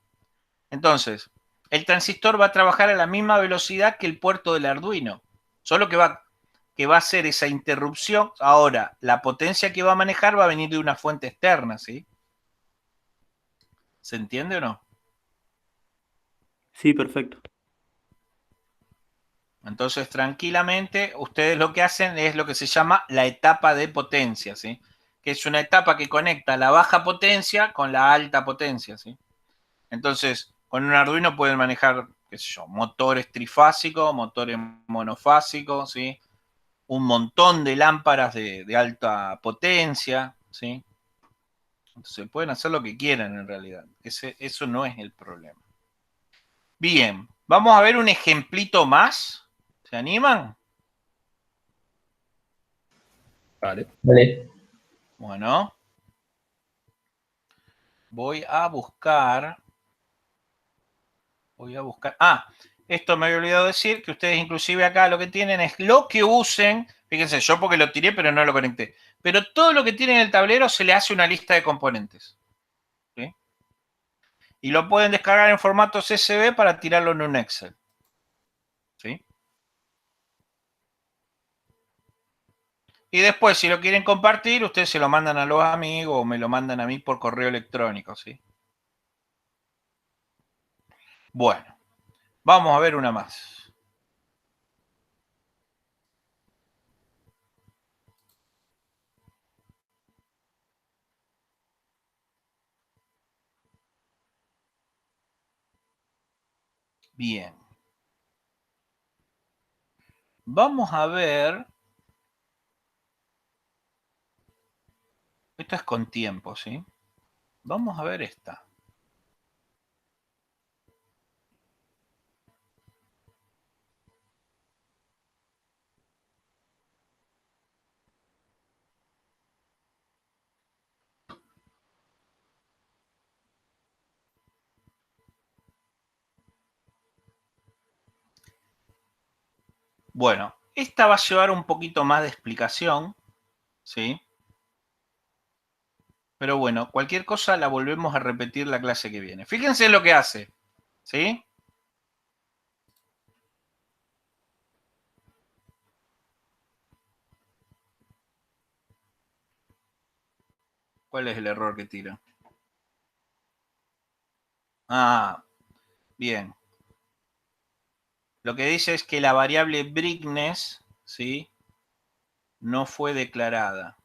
Speaker 1: Entonces, el transistor va a trabajar a la misma velocidad que el puerto del Arduino, solo que va a hacer esa interrupción. Ahora, la potencia que va a manejar va a venir de una fuente externa, ¿sí? ¿Se entiende o no?
Speaker 3: Sí, perfecto.
Speaker 1: Entonces, tranquilamente, ustedes lo que hacen es lo que se llama la etapa de potencia, ¿sí? Que es una etapa que conecta la baja potencia con la alta potencia, ¿sí? Entonces, con un Arduino pueden manejar, qué sé yo, motores trifásicos, motores monofásicos, ¿sí? Un montón de lámparas de alta potencia, ¿sí? Entonces, pueden hacer lo que quieran en realidad. Eso no es el problema. Bien, vamos a ver un ejemplito más. ¿Se animan?
Speaker 5: Vale.
Speaker 4: Vale.
Speaker 1: Bueno, voy a buscar. Ah, esto me había olvidado decir que ustedes inclusive acá lo que tienen es lo que usen. Fíjense, yo porque lo tiré pero no lo conecté. Pero todo lo que tiene en el tablero se le hace una lista de componentes. ¿Sí? Y lo pueden descargar en formato CSV para tirarlo en un Excel. ¿Sí? Y después, si lo quieren compartir, ustedes se lo mandan a los amigos o me lo mandan a mí por correo electrónico. ¿Sí? Bueno, vamos a ver una más. Bien. Vamos a ver. Esto es con tiempo, ¿sí? Vamos a ver esta. Bueno, esta va a llevar un poquito más de explicación, ¿sí? Pero bueno, cualquier cosa la volvemos a repetir la clase que viene. Fíjense lo que hace, ¿sí? ¿Cuál es el error que tira? Ah, bien. Lo que dice es que la variable brightness, ¿sí?, no fue declarada.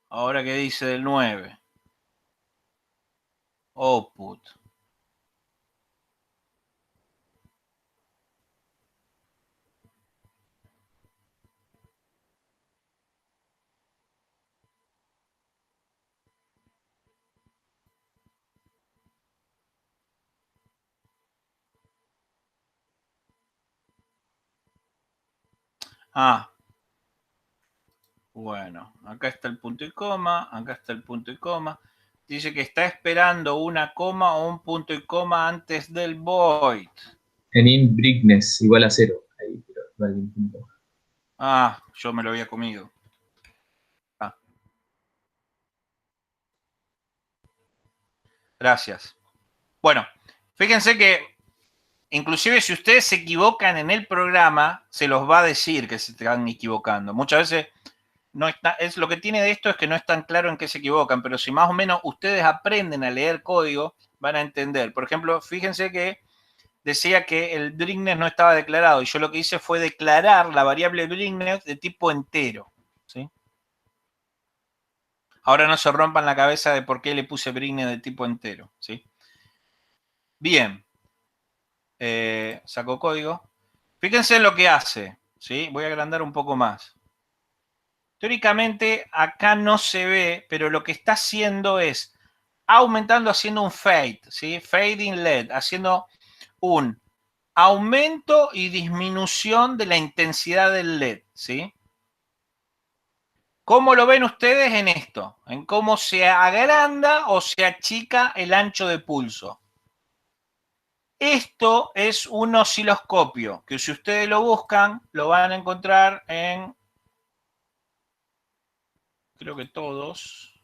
Speaker 1: Ahora, ¿qué dice del 9? Output. Ah, bueno, acá está el punto y coma, acá está el punto y coma. Dice que está esperando una coma o un punto y coma antes del void.
Speaker 4: En int brightness igual a 0. Ahí, pero vale un punto.
Speaker 1: Ah, yo me lo había comido. Ah. Gracias. Bueno, fíjense que inclusive si ustedes se equivocan en el programa, se los va a decir que se están equivocando. Muchas veces no está, es lo que tiene de esto es que no es tan claro en qué se equivocan, pero si más o menos ustedes aprenden a leer código, van a entender. Por ejemplo, fíjense que decía que el brightness no estaba declarado y yo lo que hice fue declarar la variable brightness de tipo entero, ¿sí? Ahora no se rompan la cabeza de por qué le puse brightness de tipo entero, ¿sí? Bien. Saco código. Fíjense en lo que hace, ¿sí? Voy a agrandar un poco más. Teóricamente acá no se ve, pero lo que está haciendo es aumentando, haciendo un fade, ¿sí? Fading LED, haciendo un aumento y disminución de la intensidad del LED, ¿sí? ¿Cómo lo ven ustedes en esto? En cómo se agranda o se achica el ancho de pulso. Esto es un osciloscopio, que si ustedes lo buscan, lo van a encontrar en, creo que todos.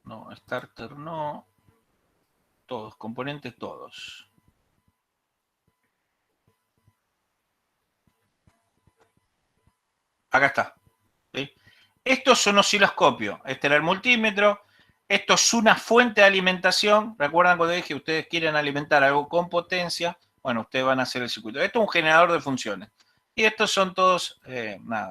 Speaker 1: No, starter no. Todos, componentes todos. Acá está. ¿Sí? Esto es un osciloscopio. Este era el multímetro. Esto es una fuente de alimentación. ¿Recuerdan cuando dije que ustedes quieren alimentar algo con potencia? Bueno, ustedes van a hacer el circuito. Esto es un generador de funciones. Y estos son todos,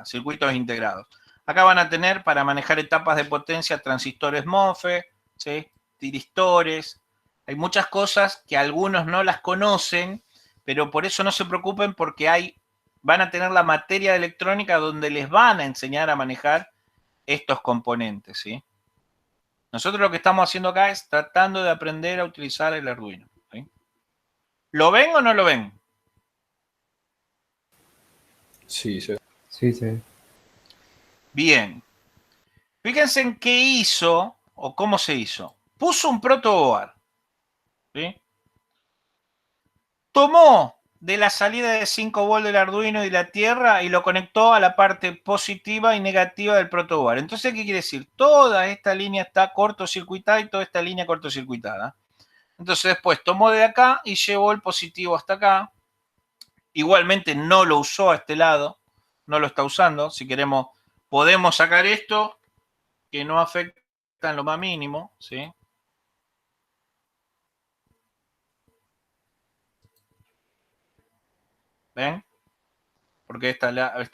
Speaker 1: circuitos integrados. Acá van a tener para manejar etapas de potencia transistores MOSFET, ¿sí?, tiristores. Hay muchas cosas que algunos no las conocen, pero por eso no se preocupen porque van a tener la materia electrónica donde les van a enseñar a manejar estos componentes, ¿sí? Nosotros lo que estamos haciendo acá es tratando de aprender a utilizar el Arduino, ¿sí? ¿Lo ven o no lo ven?
Speaker 5: Sí, sí.
Speaker 2: Sí, sí.
Speaker 1: Bien. Fíjense en qué hizo o cómo se hizo. Puso un protoboard, ¿sí? Tomó de la salida de 5 volts del Arduino y la tierra y lo conectó a la parte positiva y negativa del protoboard. Entonces, ¿qué quiere decir? Toda esta línea está cortocircuitada y toda esta línea cortocircuitada. Entonces después tomó de acá y llevó el positivo hasta acá. Igualmente no lo usó a este lado, no lo está usando. Si queremos, podemos sacar esto que no afecta en lo más mínimo, ¿sí? ¿Ven? Porque esta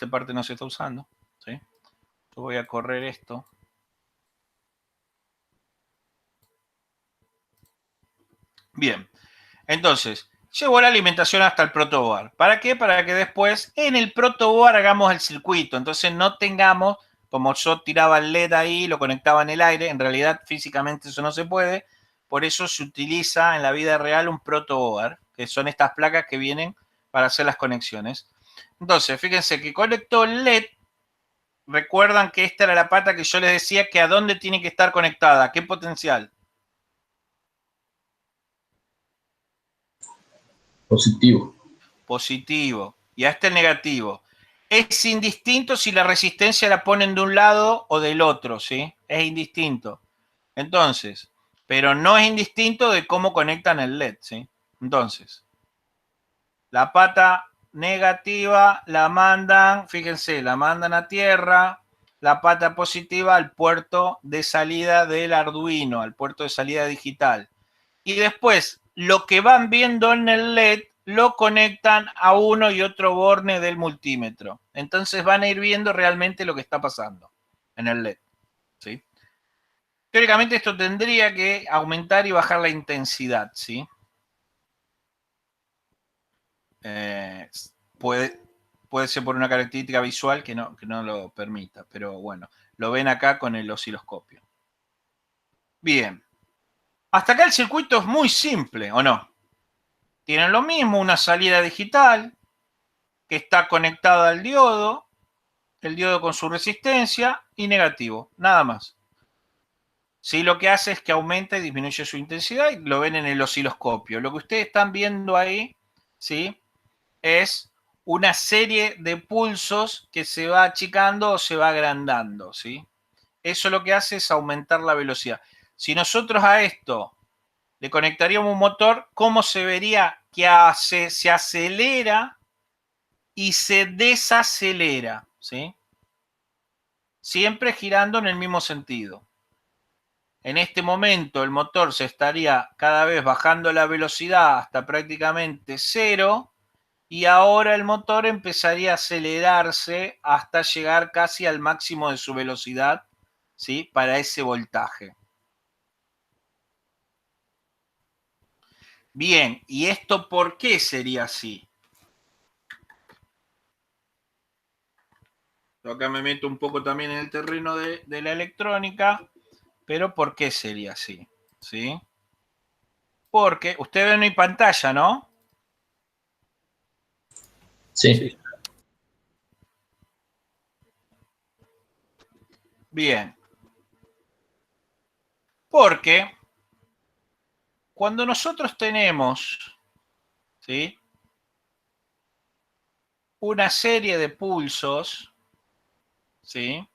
Speaker 1: parte no se está usando, ¿sí? Yo voy a correr esto. Bien, entonces, Llevó la alimentación hasta el protoboard. ¿Para qué? Para que después en el protoboard hagamos el circuito. Entonces no tengamos, como yo tiraba el LED ahí, lo conectaba en el aire, en realidad físicamente eso no se puede. Por eso se utiliza en la vida real un protoboard, que son estas placas que vienen para hacer las conexiones. Entonces, fíjense que conectó el LED. Recuerdan que esta era la pata que yo les decía que a dónde tiene que estar conectada, ¿a qué potencial?
Speaker 4: Positivo.
Speaker 1: Positivo. Y a este el negativo. Es indistinto si la resistencia la ponen de un lado o del otro, ¿sí? Es indistinto. Entonces, pero no es indistinto de cómo conectan el LED, ¿sí? Entonces, la pata negativa la mandan, fíjense, la mandan a tierra, la pata positiva al puerto de salida del Arduino, al puerto de salida digital. Y después, lo que van viendo en el LED lo conectan a uno y otro borne del multímetro. Entonces van a ir viendo realmente lo que está pasando en el LED, ¿sí? Teóricamente esto tendría que aumentar y bajar la intensidad, ¿sí? Puede ser por una característica visual que no lo permita, pero bueno, lo ven acá con el osciloscopio. Bien. Hasta acá el circuito es muy simple, ¿o no? Tienen lo mismo, una salida digital que está conectada al diodo, el diodo con su resistencia y negativo, nada más. Sí, lo que hace es que aumenta y disminuye su intensidad y lo ven en el osciloscopio. Lo que ustedes están viendo ahí, ¿sí? Es una serie de pulsos que se va achicando o se va agrandando, ¿sí? Eso lo que hace es aumentar la velocidad. Si nosotros a esto le conectaríamos un motor, ¿cómo se vería? Que se acelera y se desacelera, ¿sí? Siempre girando en el mismo sentido. En este momento el motor se estaría cada vez bajando la velocidad hasta prácticamente cero y ahora el motor empezaría a acelerarse hasta llegar casi al máximo de su velocidad, ¿sí? Para ese voltaje. Bien, ¿y esto por qué sería así? Acá me meto un poco también en el terreno de la electrónica, pero ¿por qué sería así? ¿Sí? Porque usted ve en mi pantalla, ¿no?
Speaker 4: Sí.
Speaker 1: Bien. Porque cuando nosotros tenemos, ¿sí? Una serie de pulsos, ¿sí?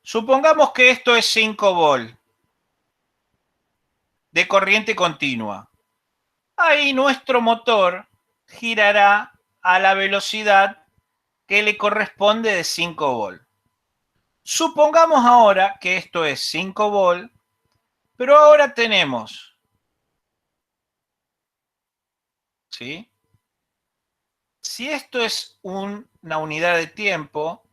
Speaker 1: Supongamos que esto es 5 volt de corriente continua. Ahí nuestro motor girará a la velocidad que le corresponde de 5 volt. Supongamos ahora que esto es 5 volt, pero ahora tenemos, ¿sí? Si esto es una unidad de tiempo,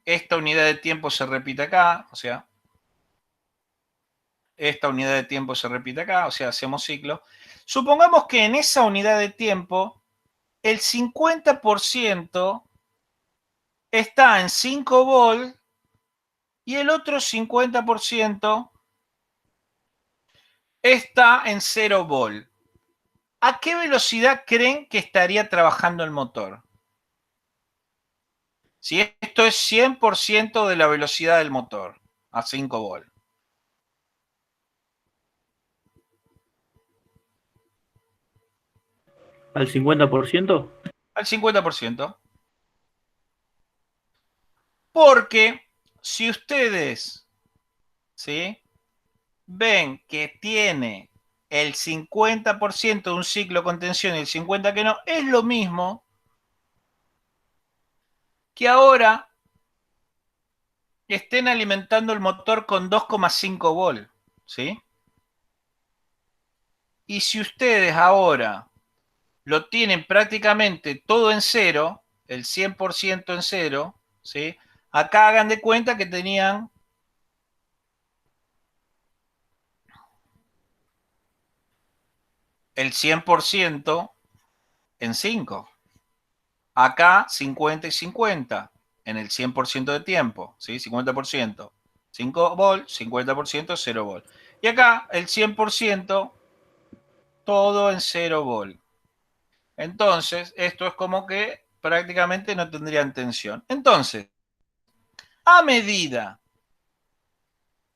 Speaker 1: esta unidad de tiempo se repite acá, o sea, esta unidad de tiempo se repite acá, o sea, hacemos ciclo. Supongamos que en esa unidad de tiempo el 50% está en 5 volt y el otro 50% está en 0 volt. ¿A qué velocidad creen que estaría trabajando el motor? Si esto es 100% de la velocidad del motor, a 5 volt.
Speaker 3: ¿Al 50%?
Speaker 1: Al 50%. Porque si ustedes, ¿sí?, ven que tiene el 50% de un ciclo con tensión y el 50% que no, es lo mismo que ahora estén alimentando el motor con 2,5 volt, ¿sí? Y si ustedes ahora lo tienen prácticamente todo en cero, el 100% en cero, ¿sí? Acá hagan de cuenta que tenían el 100% en 5. Acá 50 y 50 en el 100% de tiempo, ¿sí? 50%, 5 volt, 50%, 0 volt. Y acá el 100%, todo en 0 volt. Entonces, esto es como que prácticamente no tendrían tensión. Entonces, a medida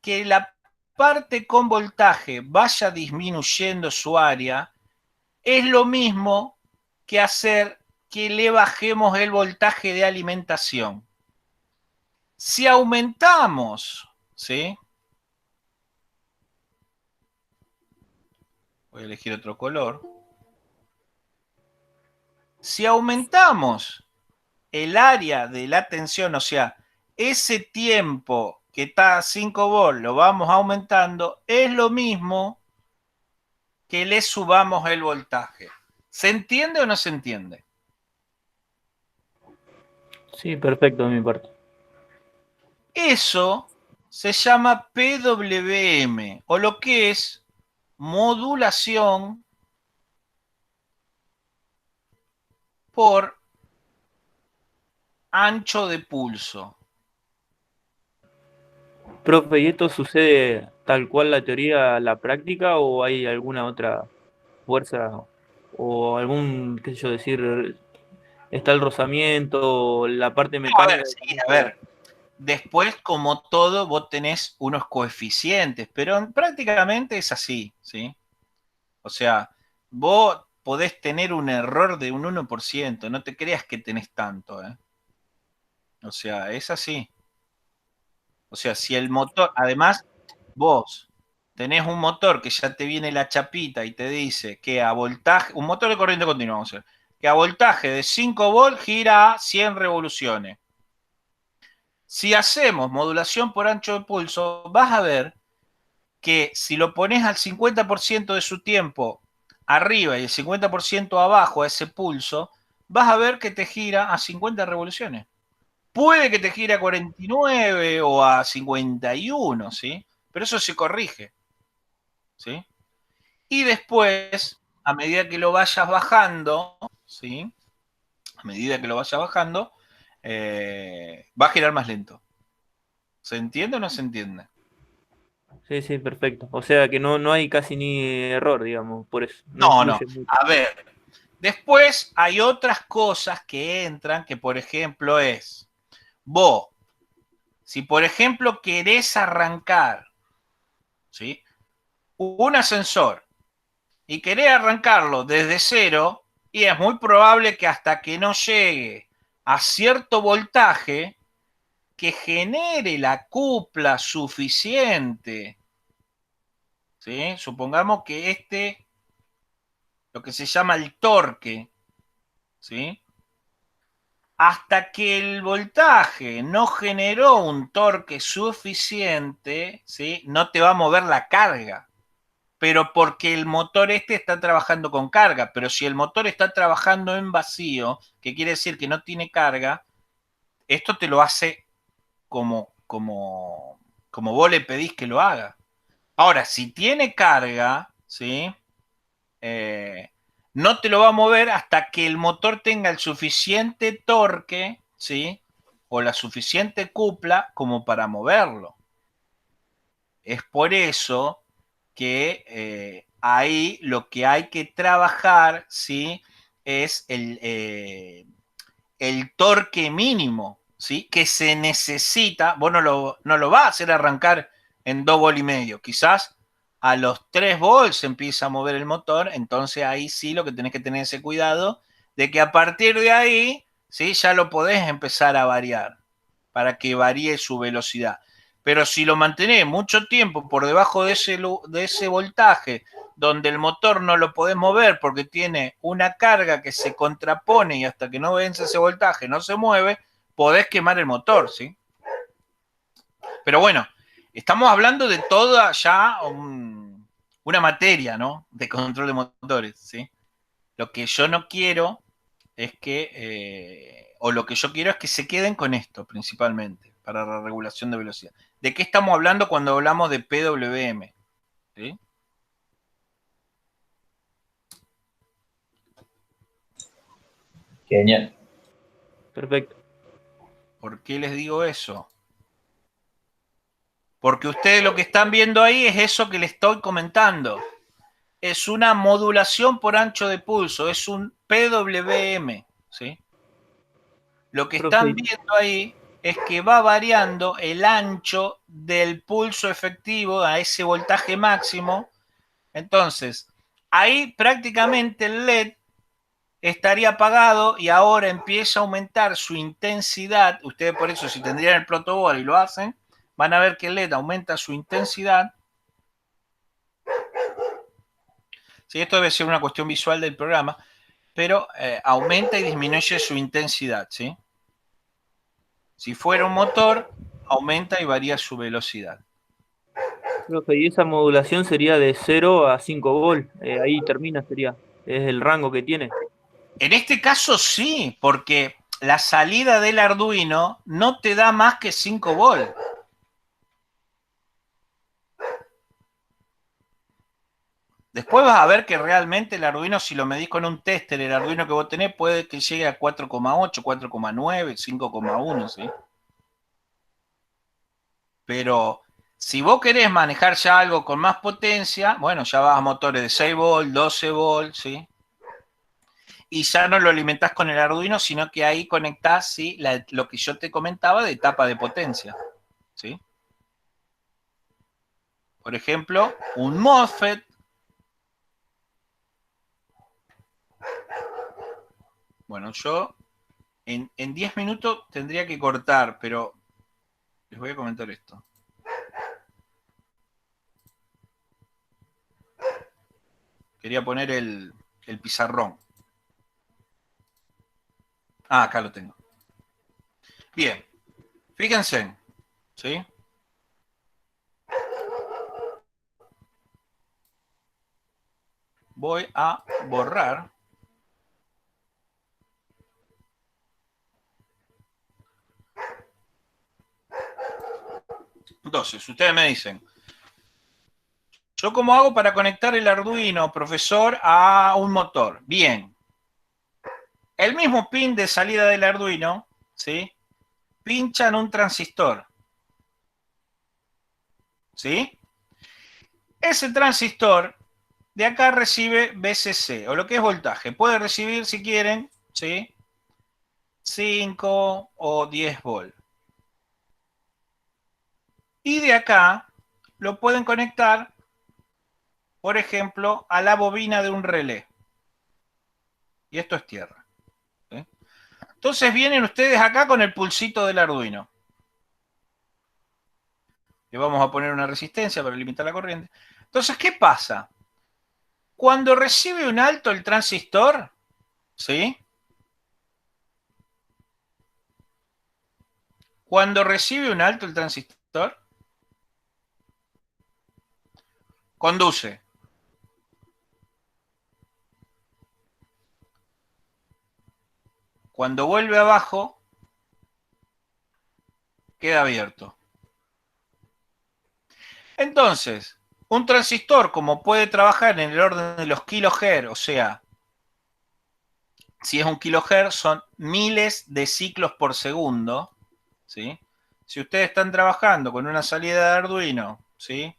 Speaker 1: que la parte con voltaje vaya disminuyendo su área, es lo mismo que hacer que le bajemos el voltaje de alimentación. Si aumentamos, ¿sí? Voy a elegir otro color. Si aumentamos el área de la tensión, o sea, ese tiempo que está a 5 volts lo vamos aumentando, es lo mismo que le subamos el voltaje. ¿Se entiende o no se entiende?
Speaker 3: Sí, perfecto de mi parte.
Speaker 1: Eso se llama PWM, o lo que es modulación por ancho de pulso.
Speaker 3: Profe, ¿y esto sucede tal cual la teoría a la práctica o hay alguna otra fuerza o algún, qué sé yo decir, está el rozamiento, la parte
Speaker 1: No, a ver,
Speaker 3: mecánica que
Speaker 1: sí,
Speaker 3: también
Speaker 1: a
Speaker 3: juega?
Speaker 1: ver. Después, como todo, vos tenés unos coeficientes, pero prácticamente es así, ¿sí? O sea, vos podés tener un error de un 1%, no te creas que tenés tanto, ¿eh? O sea, es así. O sea, si el motor, además, vos tenés un motor que ya te viene la chapita y te dice que a voltaje, un motor de corriente continua, vamos a ver, que a voltaje de 5 volts gira a 100 revoluciones. Si hacemos modulación por ancho de pulso, vas a ver que si lo pones al 50% de su tiempo arriba y el 50% abajo a ese pulso, vas a ver que te gira a 50 revoluciones. Puede que te gire a 49 o a 51, ¿sí? Pero eso se corrige, ¿sí? Y después, a medida que lo vayas bajando, ¿sí? A medida que lo vayas bajando, va a girar más lento. ¿Se entiende o no se entiende?
Speaker 3: Sí, sí, perfecto. O sea que no hay casi ni error, digamos, por eso. No
Speaker 1: No, no.
Speaker 3: influye mucho.
Speaker 1: A ver, después hay otras cosas que entran, que por ejemplo es, vos, si por ejemplo querés arrancar, ¿sí? Un ascensor y querés arrancarlo desde cero, y es muy probable que hasta que no llegue a cierto voltaje que genere la cupla suficiente, ¿sí? Supongamos que lo que se llama el torque, ¿sí? Hasta que el voltaje no generó un torque suficiente, ¿sí? No te va a mover la carga. Pero porque el motor está trabajando con carga. Pero si el motor está trabajando en vacío, que quiere decir que no tiene carga, esto te lo hace como vos le pedís que lo haga. Ahora, si tiene carga, ¿sí? No te lo va a mover hasta que el motor tenga el suficiente torque, ¿sí? O la suficiente cupla como para moverlo. Es por eso que ahí lo que hay que trabajar, ¿sí? Es el torque mínimo, ¿sí? Que se necesita. Vos no lo vas a hacer arrancar en 2 volts y medio. Quizás a los 3 volts se empieza a mover el motor, entonces ahí sí lo que tenés que tener ese cuidado de que a partir de ahí, ¿sí? Ya lo podés empezar a variar para que varíe su velocidad. Pero si lo mantenés mucho tiempo por debajo de ese voltaje, donde el motor no lo podés mover porque tiene una carga que se contrapone y hasta que no vence ese voltaje no se mueve, podés quemar el motor, ¿sí? Pero bueno, estamos hablando de toda ya una materia, ¿no? De control de motores, ¿sí? Lo que yo no quiero es que, o lo que yo quiero es que se queden con esto principalmente, para la regulación de velocidad. ¿De qué estamos hablando cuando hablamos de PWM? ¿Sí?
Speaker 4: Genial.
Speaker 3: Perfecto.
Speaker 1: ¿Por qué les digo eso? Porque ustedes lo que están viendo ahí es eso que les estoy comentando. Es una modulación por ancho de pulso, es un PWM, ¿sí? Lo que están
Speaker 3: Profe,
Speaker 1: viendo ahí es que va variando el ancho del pulso efectivo a ese voltaje máximo. Entonces, ahí prácticamente el LED estaría apagado y ahora empieza a aumentar su intensidad. Ustedes por eso, si tendrían el protobol y lo hacen, van a ver que el LED aumenta su intensidad. Sí, esto debe ser una cuestión visual del programa, pero aumenta y disminuye su intensidad, ¿sí? Si fuera un motor, aumenta y varía su velocidad.
Speaker 3: profe, y esa modulación sería de 0 a 5 volt. Ahí termina, sería. Es el rango que tiene.
Speaker 1: En este caso sí, porque la salida del Arduino no te da más que 5 volt. Después vas a ver que realmente el Arduino, si lo medís con un tester, el Arduino que vos tenés puede que llegue a 4,8, 4,9, 5,1, ¿sí? Pero si vos querés manejar ya algo con más potencia, bueno, ya vas a motores de 6 volt, 12 volt, ¿sí? Y ya no lo alimentás con el Arduino, sino que ahí conectás, ¿sí? Lo que yo te comentaba de etapa de potencia, ¿sí? Por ejemplo, un MOSFET. Bueno, yo en 10 minutos tendría que cortar, pero les voy a comentar esto. Quería poner el pizarrón. Ah, acá lo tengo. Bien, fíjense, ¿sí? Voy a borrar. Entonces, ustedes me dicen, ¿yo cómo hago para conectar el Arduino, profesor, a un motor? Bien. El mismo pin de salida del Arduino, ¿sí? Pincha en un transistor, ¿sí? Ese transistor de acá recibe VCC, o lo que es voltaje. Puede recibir, si quieren, ¿sí? 5 o 10 volt. Y de acá lo pueden conectar, por ejemplo, a la bobina de un relé. Y esto es tierra. ¿Sí? Entonces vienen ustedes acá con el pulsito del Arduino. Le vamos a poner una resistencia para limitar la corriente. Entonces, ¿qué pasa? Cuando recibe un alto el transistor, ¿sí? Cuando recibe un alto el transistor, conduce. Cuando vuelve abajo, queda abierto. Entonces, un transistor, como puede trabajar en el orden de los kilohertz, o sea, si es un kilohertz, son miles de ciclos por segundo, ¿sí? Si ustedes están trabajando con una salida de Arduino, ¿sí?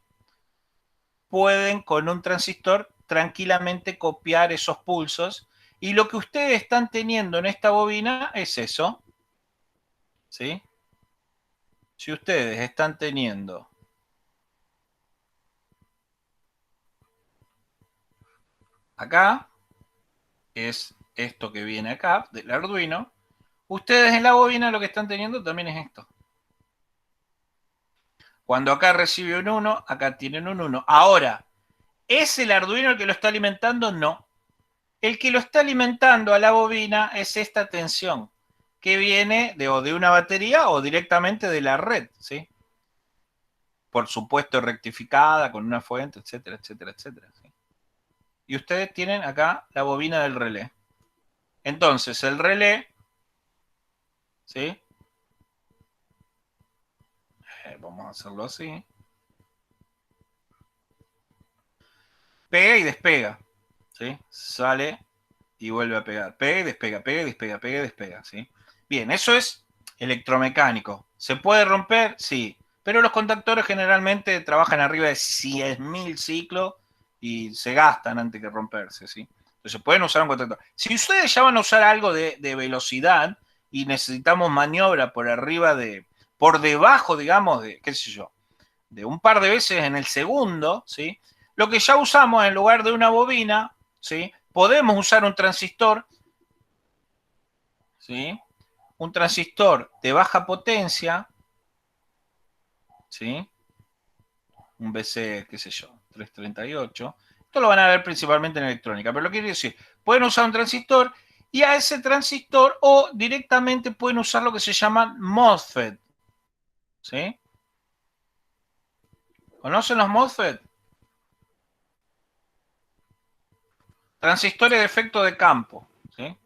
Speaker 1: Pueden con un transistor tranquilamente copiar esos pulsos y lo que ustedes están teniendo en esta bobina es eso, ¿sí? Si ustedes están teniendo acá, es esto que viene acá del Arduino, ustedes en la bobina lo que están teniendo también es esto. Cuando acá recibe un 1, acá tienen un 1. Ahora, ¿es el Arduino el que lo está alimentando? No. El que lo está alimentando a la bobina es esta tensión, que viene o de una batería o directamente de la red, ¿sí? Por supuesto rectificada, con una fuente, etcétera, etcétera, etcétera. ¿Sí? Y ustedes tienen acá la bobina del relé. Entonces, el relé, ¿sí? Vamos a hacerlo así. Pega y despega, ¿sí? Sale y vuelve a pegar. Pega y despega, pega y despega, pega y despega, ¿sí? Bien, eso es electromecánico. ¿Se puede romper? Sí. Pero los contactores generalmente trabajan arriba de 100.000 ciclos y se gastan antes que romperse, ¿sí? Entonces pueden usar un contactor. Si ustedes ya van a usar algo de velocidad y necesitamos maniobra por arriba por debajo, digamos, de, qué sé yo, de un par de veces en el segundo, ¿sí? Lo que ya usamos en lugar de una bobina, ¿sí? Podemos usar un transistor, ¿sí? Un transistor de baja potencia, ¿sí? Un BC, qué sé yo, 338. Esto lo van a ver principalmente en electrónica, pero lo que quiero decir, pueden usar un transistor y a ese transistor o directamente pueden usar lo que se llama MOSFET, ¿sí? ¿Conocen los MOSFET? Transistores de efecto de campo, ¿sí?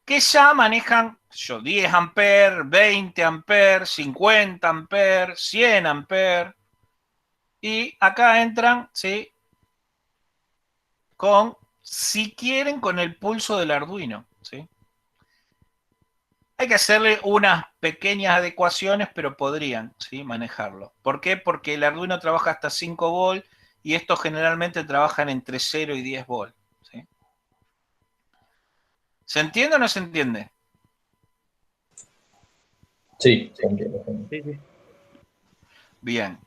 Speaker 1: Que ya manejan 10 amperes, 20 amperes, 50 amperes, 100 amperes. Y acá entran, ¿sí? Si quieren, con el pulso del Arduino, ¿sí? Hay que hacerle unas pequeñas adecuaciones, pero podrían, ¿sí? Manejarlo. ¿Por qué? Porque el Arduino trabaja hasta 5 volts y estos generalmente trabajan entre 0 y 10 volts, ¿sí? ¿Se entiende o no se entiende?
Speaker 4: Sí, se entiende.
Speaker 3: Sí, sí.
Speaker 1: Bien.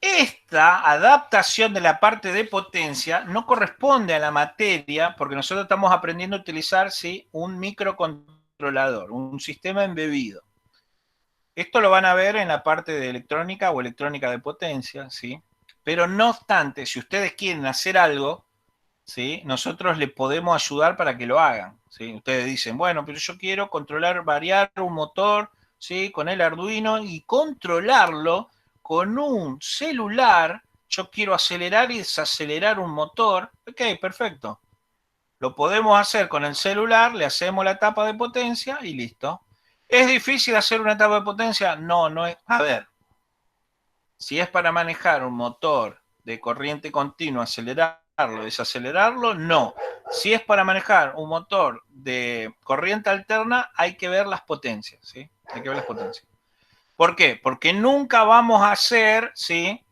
Speaker 1: Esta adaptación de la parte de potencia no corresponde a la materia porque nosotros estamos aprendiendo a utilizar, ¿sí? Un microcontrolador, un sistema embebido. Esto lo van a ver en la parte de electrónica o electrónica de potencia, ¿sí? Pero no obstante, si ustedes quieren hacer algo, ¿sí? Nosotros les podemos ayudar para que lo hagan, ¿sí? Ustedes dicen, bueno, pero yo quiero controlar, variar un motor, ¿sí? Con el Arduino y controlarlo con un celular. Yo quiero acelerar y desacelerar un motor. Ok, perfecto. Lo podemos hacer con el celular, le hacemos la etapa de potencia y listo. ¿Es difícil hacer una etapa de potencia? No, no es. A ver, si es para manejar un motor de corriente continua, acelerarlo, desacelerarlo, no. Si es para manejar un motor de corriente alterna, hay que ver las potencias, ¿sí? Hay que ver las potencias. ¿Por qué? Porque nunca vamos a hacer, ¿sí?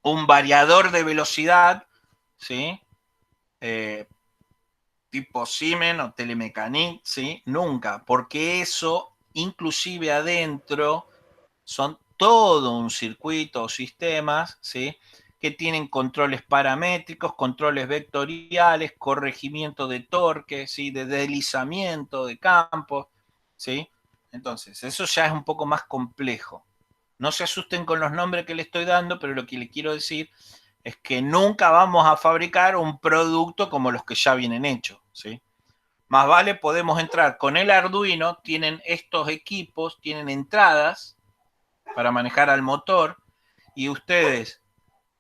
Speaker 1: Un variador de velocidad, ¿sí? Tipo Siemens o Telemecanique, ¿sí? Nunca, porque eso, inclusive adentro, son todo un circuito o sistemas, ¿sí? Que tienen controles paramétricos, controles vectoriales, corregimiento de torque, ¿sí? De deslizamiento de campo, ¿sí? Entonces, eso ya es un poco más complejo. No se asusten con los nombres que le estoy dando, pero lo que le quiero decir es que nunca vamos a fabricar un producto como los que ya vienen hechos, ¿sí? Más vale podemos entrar con el Arduino, tienen estos equipos, tienen entradas para manejar al motor y ustedes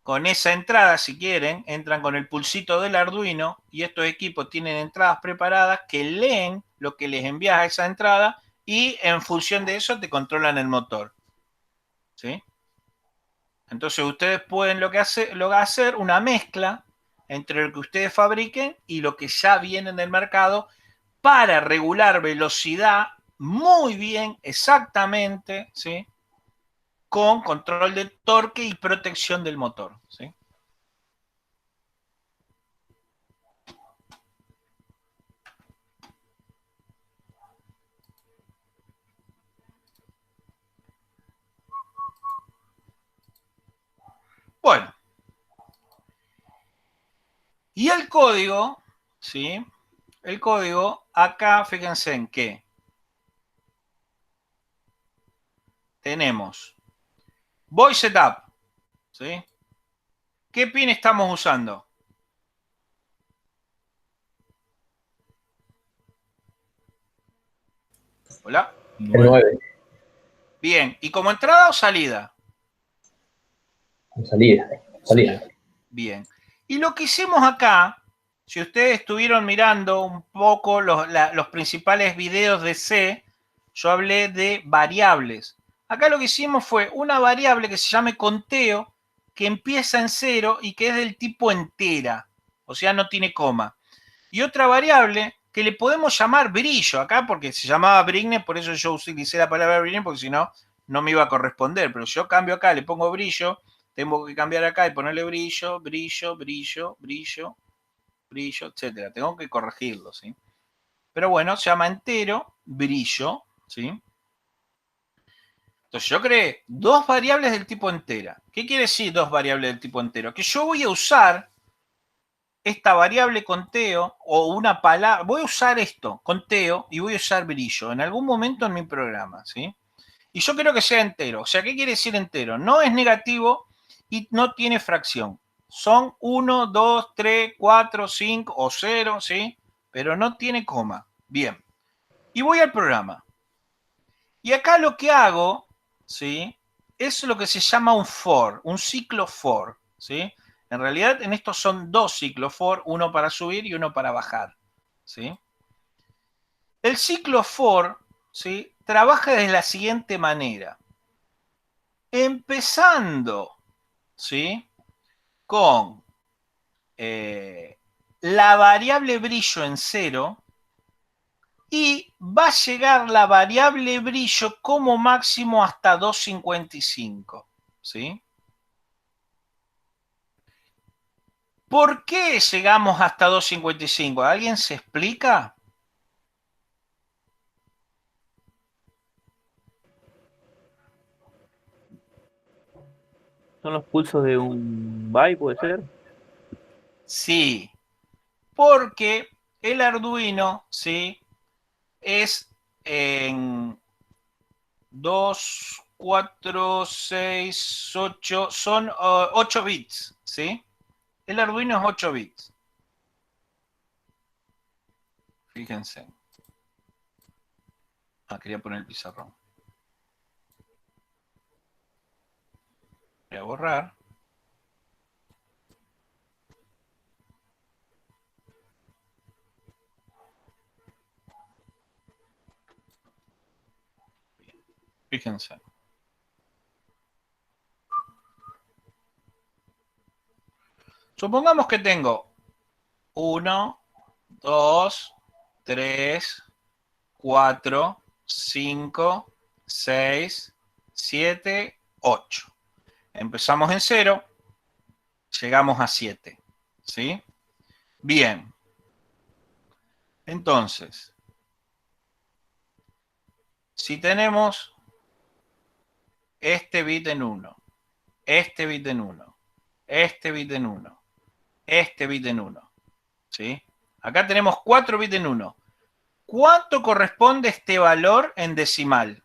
Speaker 1: con esa entrada, si quieren, entran con el pulsito del Arduino y estos equipos tienen entradas preparadas que leen lo que les envías a esa entrada y en función de eso te controlan el motor, ¿sí? Entonces ustedes pueden lo que hacer una mezcla entre lo que ustedes fabriquen y lo que ya viene en el mercado para regular velocidad muy bien, exactamente, ¿sí? Con control de torque y protección del motor, ¿sí? Bueno. Y el código, ¿sí? El código, acá fíjense en que tenemos voice setup, ¿sí? ¿Qué pin estamos usando? Hola.
Speaker 4: El 9,
Speaker 1: Bien, ¿y como entrada o salida?
Speaker 4: salida.
Speaker 1: Bien. Y lo que hicimos acá, si ustedes estuvieron mirando un poco los principales videos de C, yo hablé de variables. Acá lo que hicimos fue una variable que se llame conteo, que empieza en 0 y que es del tipo entera, o sea, no tiene coma. y otra variable que le podemos llamar brillo acá, porque se llamaba brightness, por eso yo utilicé la palabra brightness, porque si no, no me iba a corresponder. Pero yo cambio acá, le pongo brillo, tengo que cambiar acá y ponerle brillo, brillo, brillo, brillo, brillo, etcétera. Tengo que corregirlo, ¿sí? Pero bueno, se llama entero, brillo, ¿sí? Entonces yo creé dos variables del tipo entera. ¿Qué quiere decir dos variables del tipo entero? Que yo voy a usar esta variable conteo o una palabra, voy a usar esto, conteo, y voy a usar brillo en algún momento en mi programa, ¿sí? Y yo quiero que sea entero. O sea, ¿qué quiere decir entero? No es negativo y no tiene fracción. Son 1, 2, 3, 4, 5 o 0, ¿sí? Pero no tiene coma. Bien. Y voy al programa. Y acá lo que hago, ¿sí? Es lo que se llama un for, un ciclo for, ¿sí? En realidad, en estos son dos ciclos for, uno para subir y uno para bajar, ¿sí? El ciclo for, ¿sí? Trabaja de la siguiente manera. Empezando, ¿sí? Con la variable brillo en 0 y va a llegar la variable brillo como máximo hasta 255, ¿sí? ¿Por qué llegamos hasta 255? ¿Alguien se explica?
Speaker 3: Son los pulsos de un byte, puede ser.
Speaker 1: Sí, porque el Arduino, ¿sí? Es en 2, 4, 6, 8, son 8 bits, ¿sí? El Arduino es 8 bits. Fíjense. Ah, quería poner el pizarrón. Voy a borrar. Fíjense. Supongamos que tengo 1, 2, 3, 4, 5, 6, 7, 8. Empezamos en 0, llegamos a 7. ¿Sí? Bien. Entonces, si tenemos este bit en 1, este bit en 1, este bit en 1, este bit en 1, ¿sí? Acá tenemos 4 bits en 1. ¿Cuánto corresponde este valor en decimal?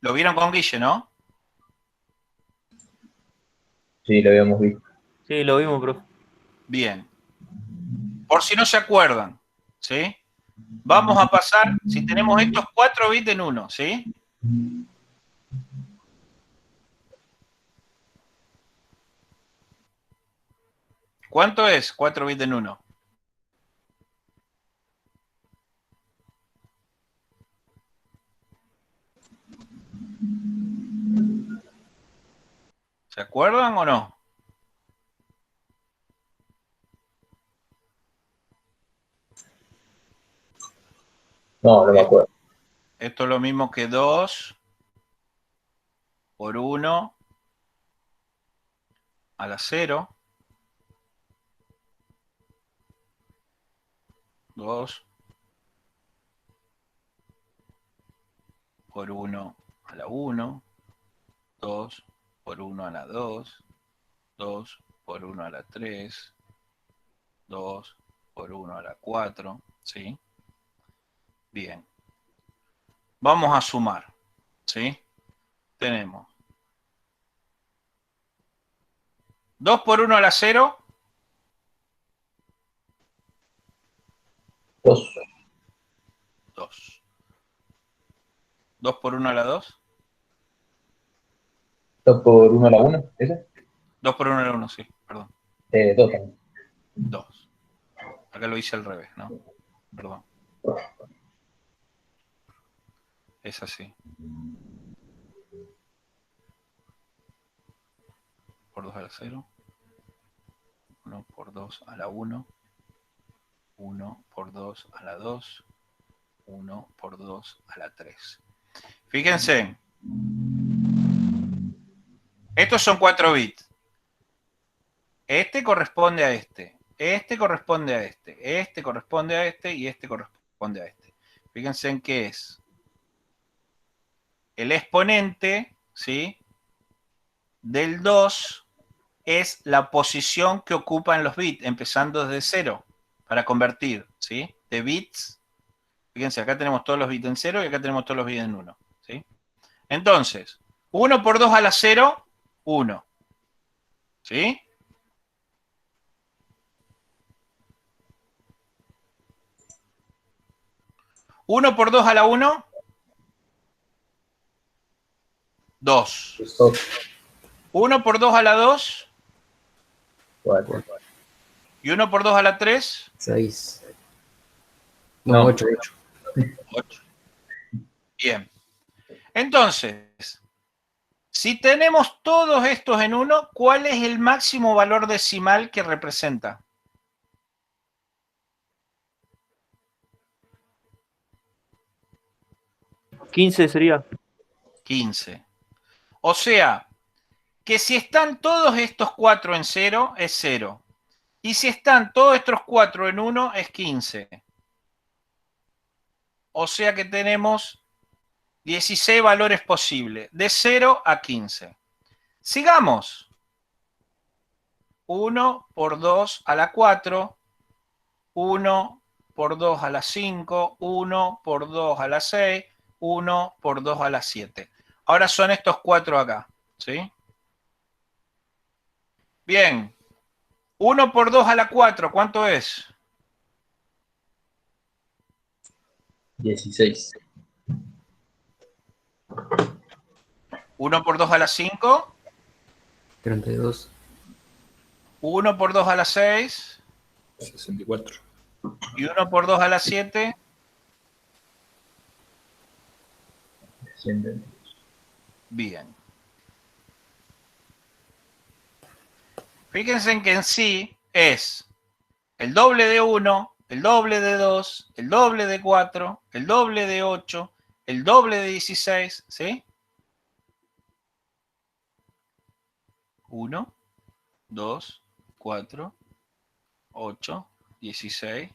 Speaker 1: Lo vieron con Guille, ¿no?
Speaker 4: Sí, lo habíamos visto.
Speaker 3: Sí, lo vimos, profe.
Speaker 1: Bien. Por si no se acuerdan, ¿sí? Vamos a pasar, si tenemos estos 4 bits en 1, ¿sí? ¿Cuánto es 4 bits en 1? ¿Se acuerdan o no?
Speaker 4: No, no me acuerdo.
Speaker 1: Esto es lo mismo que 2 por 1 a la 0. 2 por 1 a la 1. 2 por 1 a la 2. 2 por 1 a la 3. 2 por 1 a la 4. ¿Sí? Bien. Vamos a sumar. ¿Sí? Tenemos 2 por 1 a la 0.
Speaker 4: 2.
Speaker 1: 2. 2 por 1 a la 2.
Speaker 4: 2 por 1 a la 1, ¿ese?
Speaker 1: 2 por 1 a la 1, sí, perdón.
Speaker 4: 2 también.
Speaker 1: 2. Acá lo hice al revés, ¿no? Perdón. Es así. a la 0. 1 por 2 a la 1. 1 por 2 a la 2. 1 por 2 a la 3. Fíjense. Estos son 4 bits. Este corresponde a este. Este corresponde a este. Este corresponde a este. Y este corresponde a este. Fíjense en qué es. El exponente, ¿sí?, del 2 es la posición que ocupan los bits, empezando desde 0, para convertir, ¿sí?, de bits. Fíjense, acá tenemos todos los bits en 0 y acá tenemos todos los bits en 1, ¿sí? Entonces, 1 por 2 a la 0, 1. ¿Sí? ¿1 por 2 a la 1? 2. 1 por 2 a la 2.
Speaker 6: 4.
Speaker 1: ¿Y 1 por 2 a la 3?
Speaker 6: 6.
Speaker 4: No.
Speaker 6: No, 8.
Speaker 1: 8. Bien. Entonces, si tenemos todos estos en 1, ¿cuál es el máximo valor decimal que representa?
Speaker 3: 15 sería.
Speaker 1: 15. O sea, que si están todos estos 4 en 0, es 0. Y si están todos estos 4 en 1, es 15. O sea que tenemos 16 valores posibles, de 0 a 15. Sigamos. 1 por 2 a la 4, 1 por 2 a la 5, 1 por 2 a la 6, 1 por 2 a la 7. Ahora son estos 4 acá, ¿sí? Bien. 1 por 2 a la 4, ¿cuánto es?
Speaker 4: 16.
Speaker 1: 1 por 2 a la 5.
Speaker 6: 32.
Speaker 1: 1 por 2 a la 6.
Speaker 5: 64.
Speaker 1: Y 1 por 2 a la 7.
Speaker 4: 100.
Speaker 1: Bien. Fíjense en que en sí es el doble de 1, el doble de 2, el doble de 4, el doble de 8, el doble de 16, ¿sí? 1, 2, 4, 8, 16,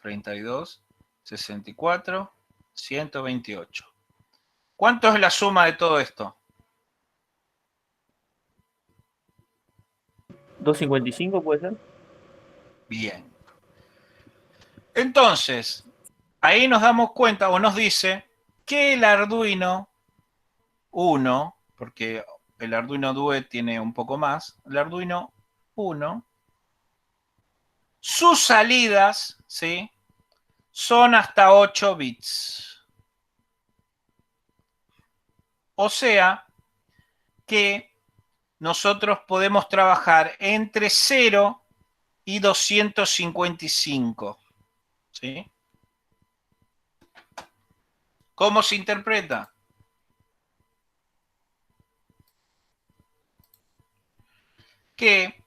Speaker 1: 32, 64, 128. ¿Cuánto es la suma de todo esto?
Speaker 3: 255 puede ser.
Speaker 1: Bien. Entonces, ahí nos damos cuenta o nos dice que el Arduino 1, porque el Arduino Due tiene un poco más, el Arduino 1, sus salidas, ¿sí?, son hasta 8 bits. O sea que nosotros podemos trabajar entre 0 y 255. ¿Sí? ¿Cómo se interpreta? Que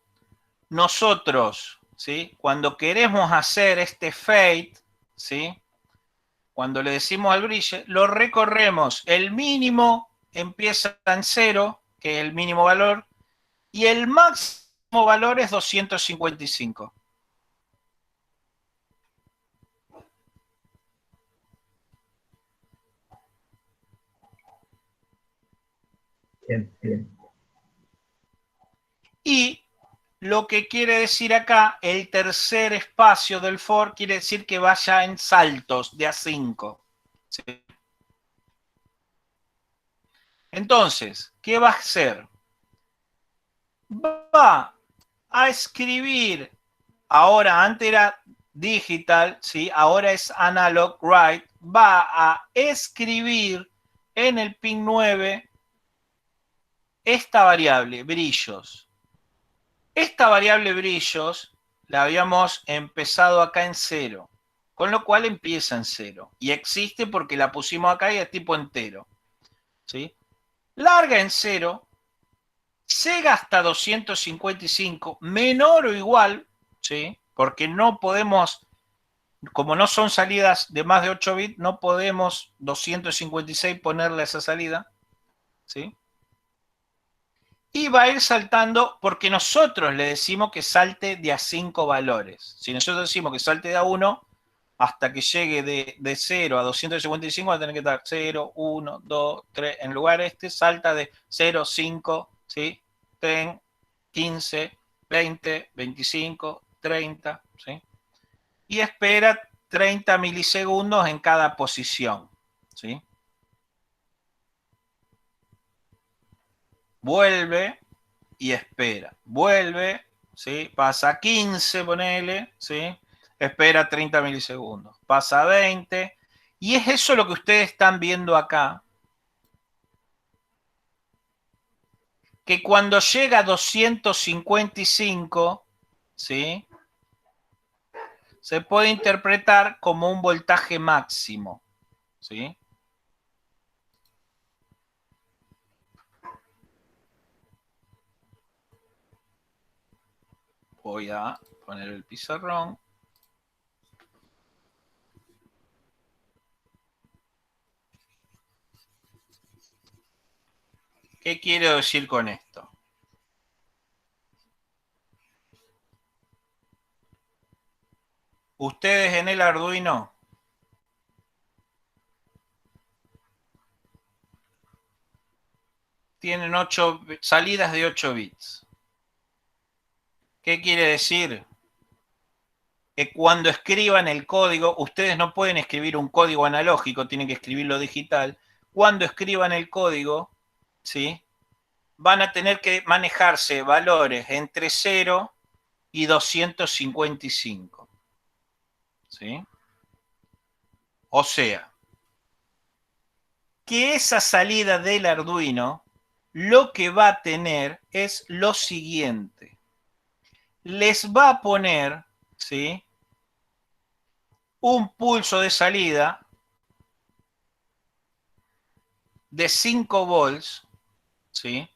Speaker 1: nosotros, ¿sí?, cuando queremos hacer este fade, ¿sí?, cuando le decimos al bridge, lo recorremos. El mínimo empieza en 0, que es el mínimo valor, y el máximo valor es 255.
Speaker 4: Bien, bien.
Speaker 1: Y lo que quiere decir acá, el tercer espacio del for, quiere decir que vaya en saltos de a 5. ¿Sí? Entonces, ¿qué va a hacer? Va a escribir, ahora antes era digital, ¿sí?, ahora es analog write, va a escribir en el pin 9 esta variable, brillos. Esta variable brillos la habíamos empezado acá en 0, con lo cual empieza en 0. Y existe porque la pusimos acá y es tipo entero. ¿Sí? Larga en 0, llega hasta 255, menor o igual, ¿sí? Porque no podemos, como no son salidas de más de 8 bits, no podemos 256 ponerle a esa salida, ¿sí? Y va a ir saltando porque nosotros le decimos que salte de a 5 valores. Si nosotros decimos que salte de a 1, hasta que llegue de 0 a 255 va a tener que estar 0, 1, 2, 3. En lugar salta de 0, 5, ¿sí? 10, 15, 20, 25, 30, ¿sí? Y espera 30 milisegundos en cada posición, ¿sí? Vuelve y espera. Vuelve, ¿sí? Pasa 15, ponele, ¿sí? Espera 30 milisegundos. Pasa 20. Y es eso lo que ustedes están viendo acá. Que cuando llega a 255, ¿sí? Se puede interpretar como un voltaje máximo, ¿sí? Voy a poner el pizarrón. ¿Qué quiero decir con esto? Ustedes en el Arduino tienen salidas de 8 bits. ¿Qué quiere decir? Que cuando escriban el código, ustedes no pueden escribir un código analógico, tienen que escribirlo digital. Cuando escriban el código, ¿sí? Van a tener que manejarse valores entre 0 y 255. ¿Sí? O sea, que esa salida del Arduino lo que va a tener es lo siguiente. Les va a poner, ¿sí? Un pulso de salida de 5 volts, ¿sí?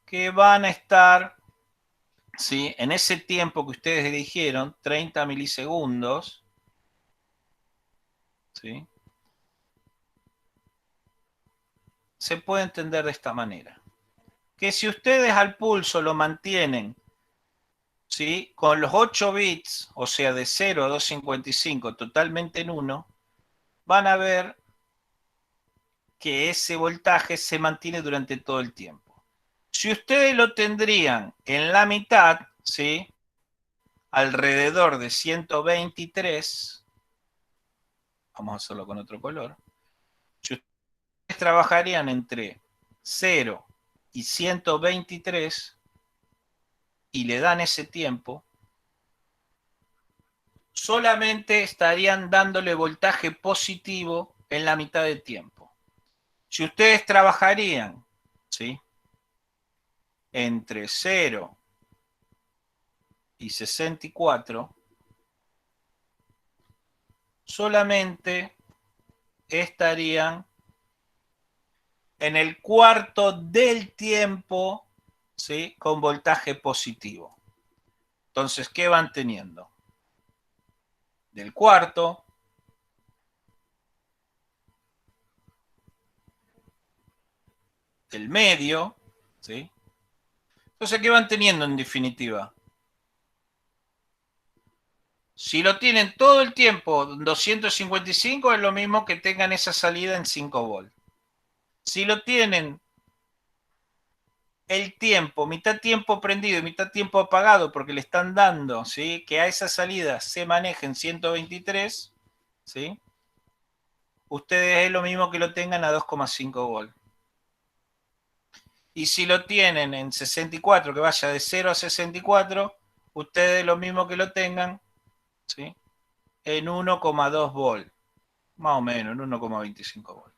Speaker 1: Que van a estar, ¿sí? En ese tiempo que ustedes eligieron, 30 milisegundos, ¿sí? Se puede entender de esta manera. Que si ustedes al pulso lo mantienen, ¿sí? Con los 8 bits, o sea, de 0 a 255, totalmente en 1, van a ver que ese voltaje se mantiene durante todo el tiempo. Si ustedes lo tendrían en la mitad, ¿sí? Alrededor de 123, vamos a hacerlo con otro color, si ustedes trabajarían entre 0 y 123 y le dan ese tiempo, solamente estarían dándole voltaje positivo en la mitad del tiempo. Si ustedes trabajarían, ¿sí? Entre 0 y 64, solamente estarían en el cuarto del tiempo, ¿sí? Con voltaje positivo. Entonces, ¿qué van teniendo? Del cuarto, del medio, ¿sí? Entonces, ¿qué van teniendo en definitiva? Si lo tienen todo el tiempo 255, es lo mismo que tengan esa salida en 5 volts. Si lo tienen el tiempo, mitad tiempo prendido y mitad tiempo apagado, porque le están dando, ¿sí? Que a esa salida se manejen 123, ¿sí? Ustedes es lo mismo que lo tengan a 2,5 volts. Y si lo tienen en 64, que vaya de 0 a 64, ustedes lo mismo que lo tengan, ¿sí? En 1,2 volts. Más o menos, en 1,25 volts.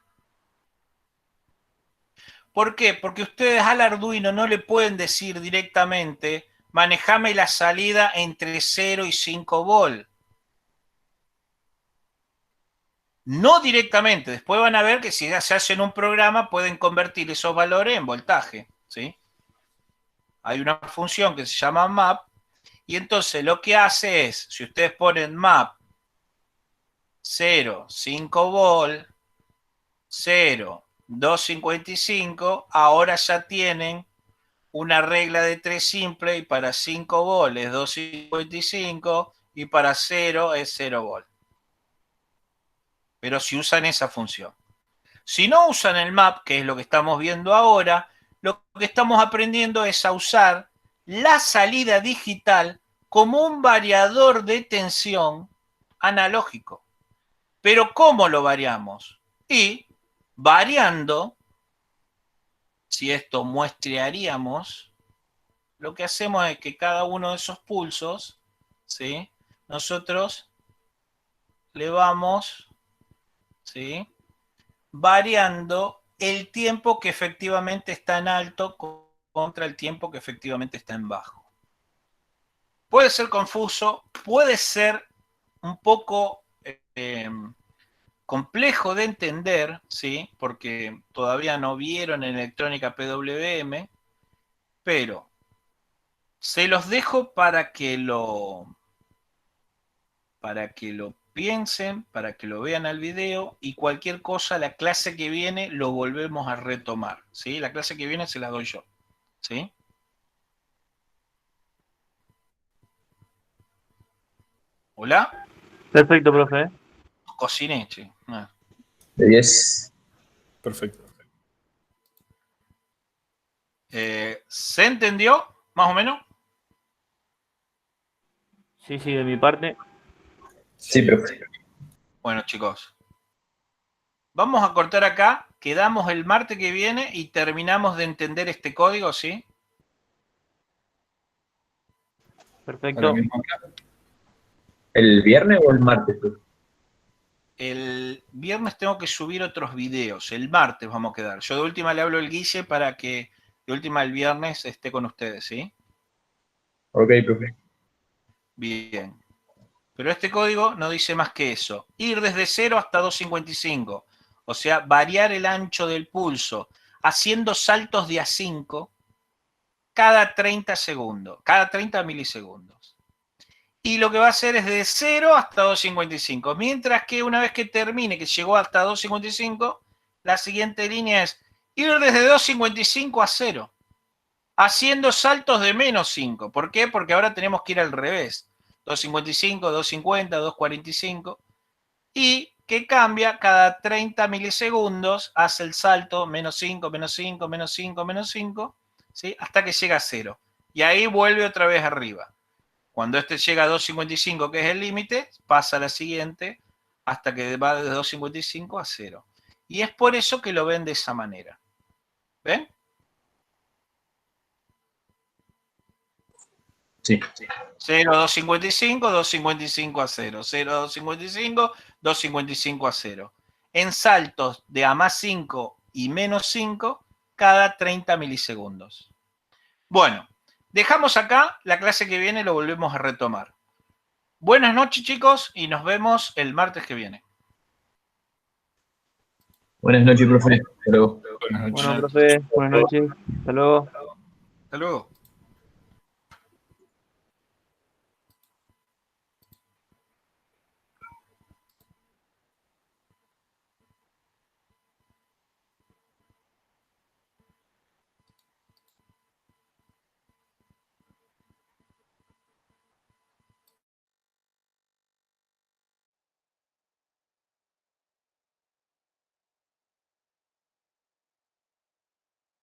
Speaker 1: ¿Por qué? Porque ustedes al Arduino no le pueden decir directamente, manejame la salida entre 0 y 5 volts. No directamente. Después van a ver que si se hacen un programa pueden convertir esos valores en voltaje, ¿sí? Hay una función que se llama map y entonces lo que hace es, si ustedes ponen map 0, 5 volt, 0, 255, ahora ya tienen una regla de 3 simple y para 5 volt es 255 y para 0 es 0 volt. Pero si usan esa función. Si no usan el map, que es lo que estamos viendo ahora, lo que estamos aprendiendo es a usar la salida digital como un variador de tensión analógico. Pero ¿cómo lo variamos? Y variando, si esto muestrearíamos, lo que hacemos es que cada uno de esos pulsos, ¿sí? Nosotros le vamos, ¿sí?, variando el tiempo que efectivamente está en alto contra el tiempo que efectivamente está en bajo. Puede ser confuso, puede ser un poco complejo de entender, ¿sí?, porque todavía no vieron en electrónica PWM, pero se los dejo para que lo piensen, para que lo vean al video y cualquier cosa, la clase que viene lo volvemos a retomar, ¿sí? La clase que viene se la doy yo, ¿sí? ¿Hola?
Speaker 3: Perfecto, profe.
Speaker 1: Cociné, che. Ah.
Speaker 4: De 10.
Speaker 5: Perfecto.
Speaker 1: ¿Se entendió? Más o menos.
Speaker 3: Sí, sí, de mi parte.
Speaker 4: Sí, profe.
Speaker 1: Bueno, chicos. Vamos a cortar acá. Quedamos el martes que viene y terminamos de entender este código, ¿sí?
Speaker 3: Perfecto.
Speaker 4: ¿El viernes o el martes, profe?
Speaker 1: El viernes tengo que subir otros videos. El martes vamos a quedar. Yo de última le hablo al Guille para que de última el viernes esté con ustedes, ¿sí?
Speaker 4: Ok, profe.
Speaker 1: Bien. Pero este código no dice más que eso. Ir desde 0 hasta 255. O sea, variar el ancho del pulso haciendo saltos de A5 cada 30 segundos, cada 30 milisegundos. Y lo que va a hacer es de 0 hasta 255. Mientras que una vez que termine, que llegó hasta 255, la siguiente línea es ir desde 255 a 0, haciendo saltos de menos 5. ¿Por qué? Porque ahora tenemos que ir al revés. 255, 250, 245. Y que cambia cada 30 milisegundos, hace el salto menos 5, menos 5, menos 5, menos 5, ¿sí?, hasta que llega a 0. Y ahí vuelve otra vez arriba. Cuando este llega a 255, que es el límite, pasa a la siguiente hasta que va de 255 a 0. Y es por eso que lo ven de esa manera. ¿Ven?
Speaker 4: Sí.
Speaker 1: 0, 255, 255 a 0. 0, 255, 255 a 0. En saltos de a más 5 y menos 5 cada 30 milisegundos. Bueno, dejamos acá. La clase que viene lo volvemos a retomar. Buenas noches, chicos, y nos vemos el martes que viene.
Speaker 4: Buenas noches, profe. Hasta luego.
Speaker 5: Buenas noches.
Speaker 3: Bueno, profe, buenas noches. Hasta luego.
Speaker 1: Hasta luego.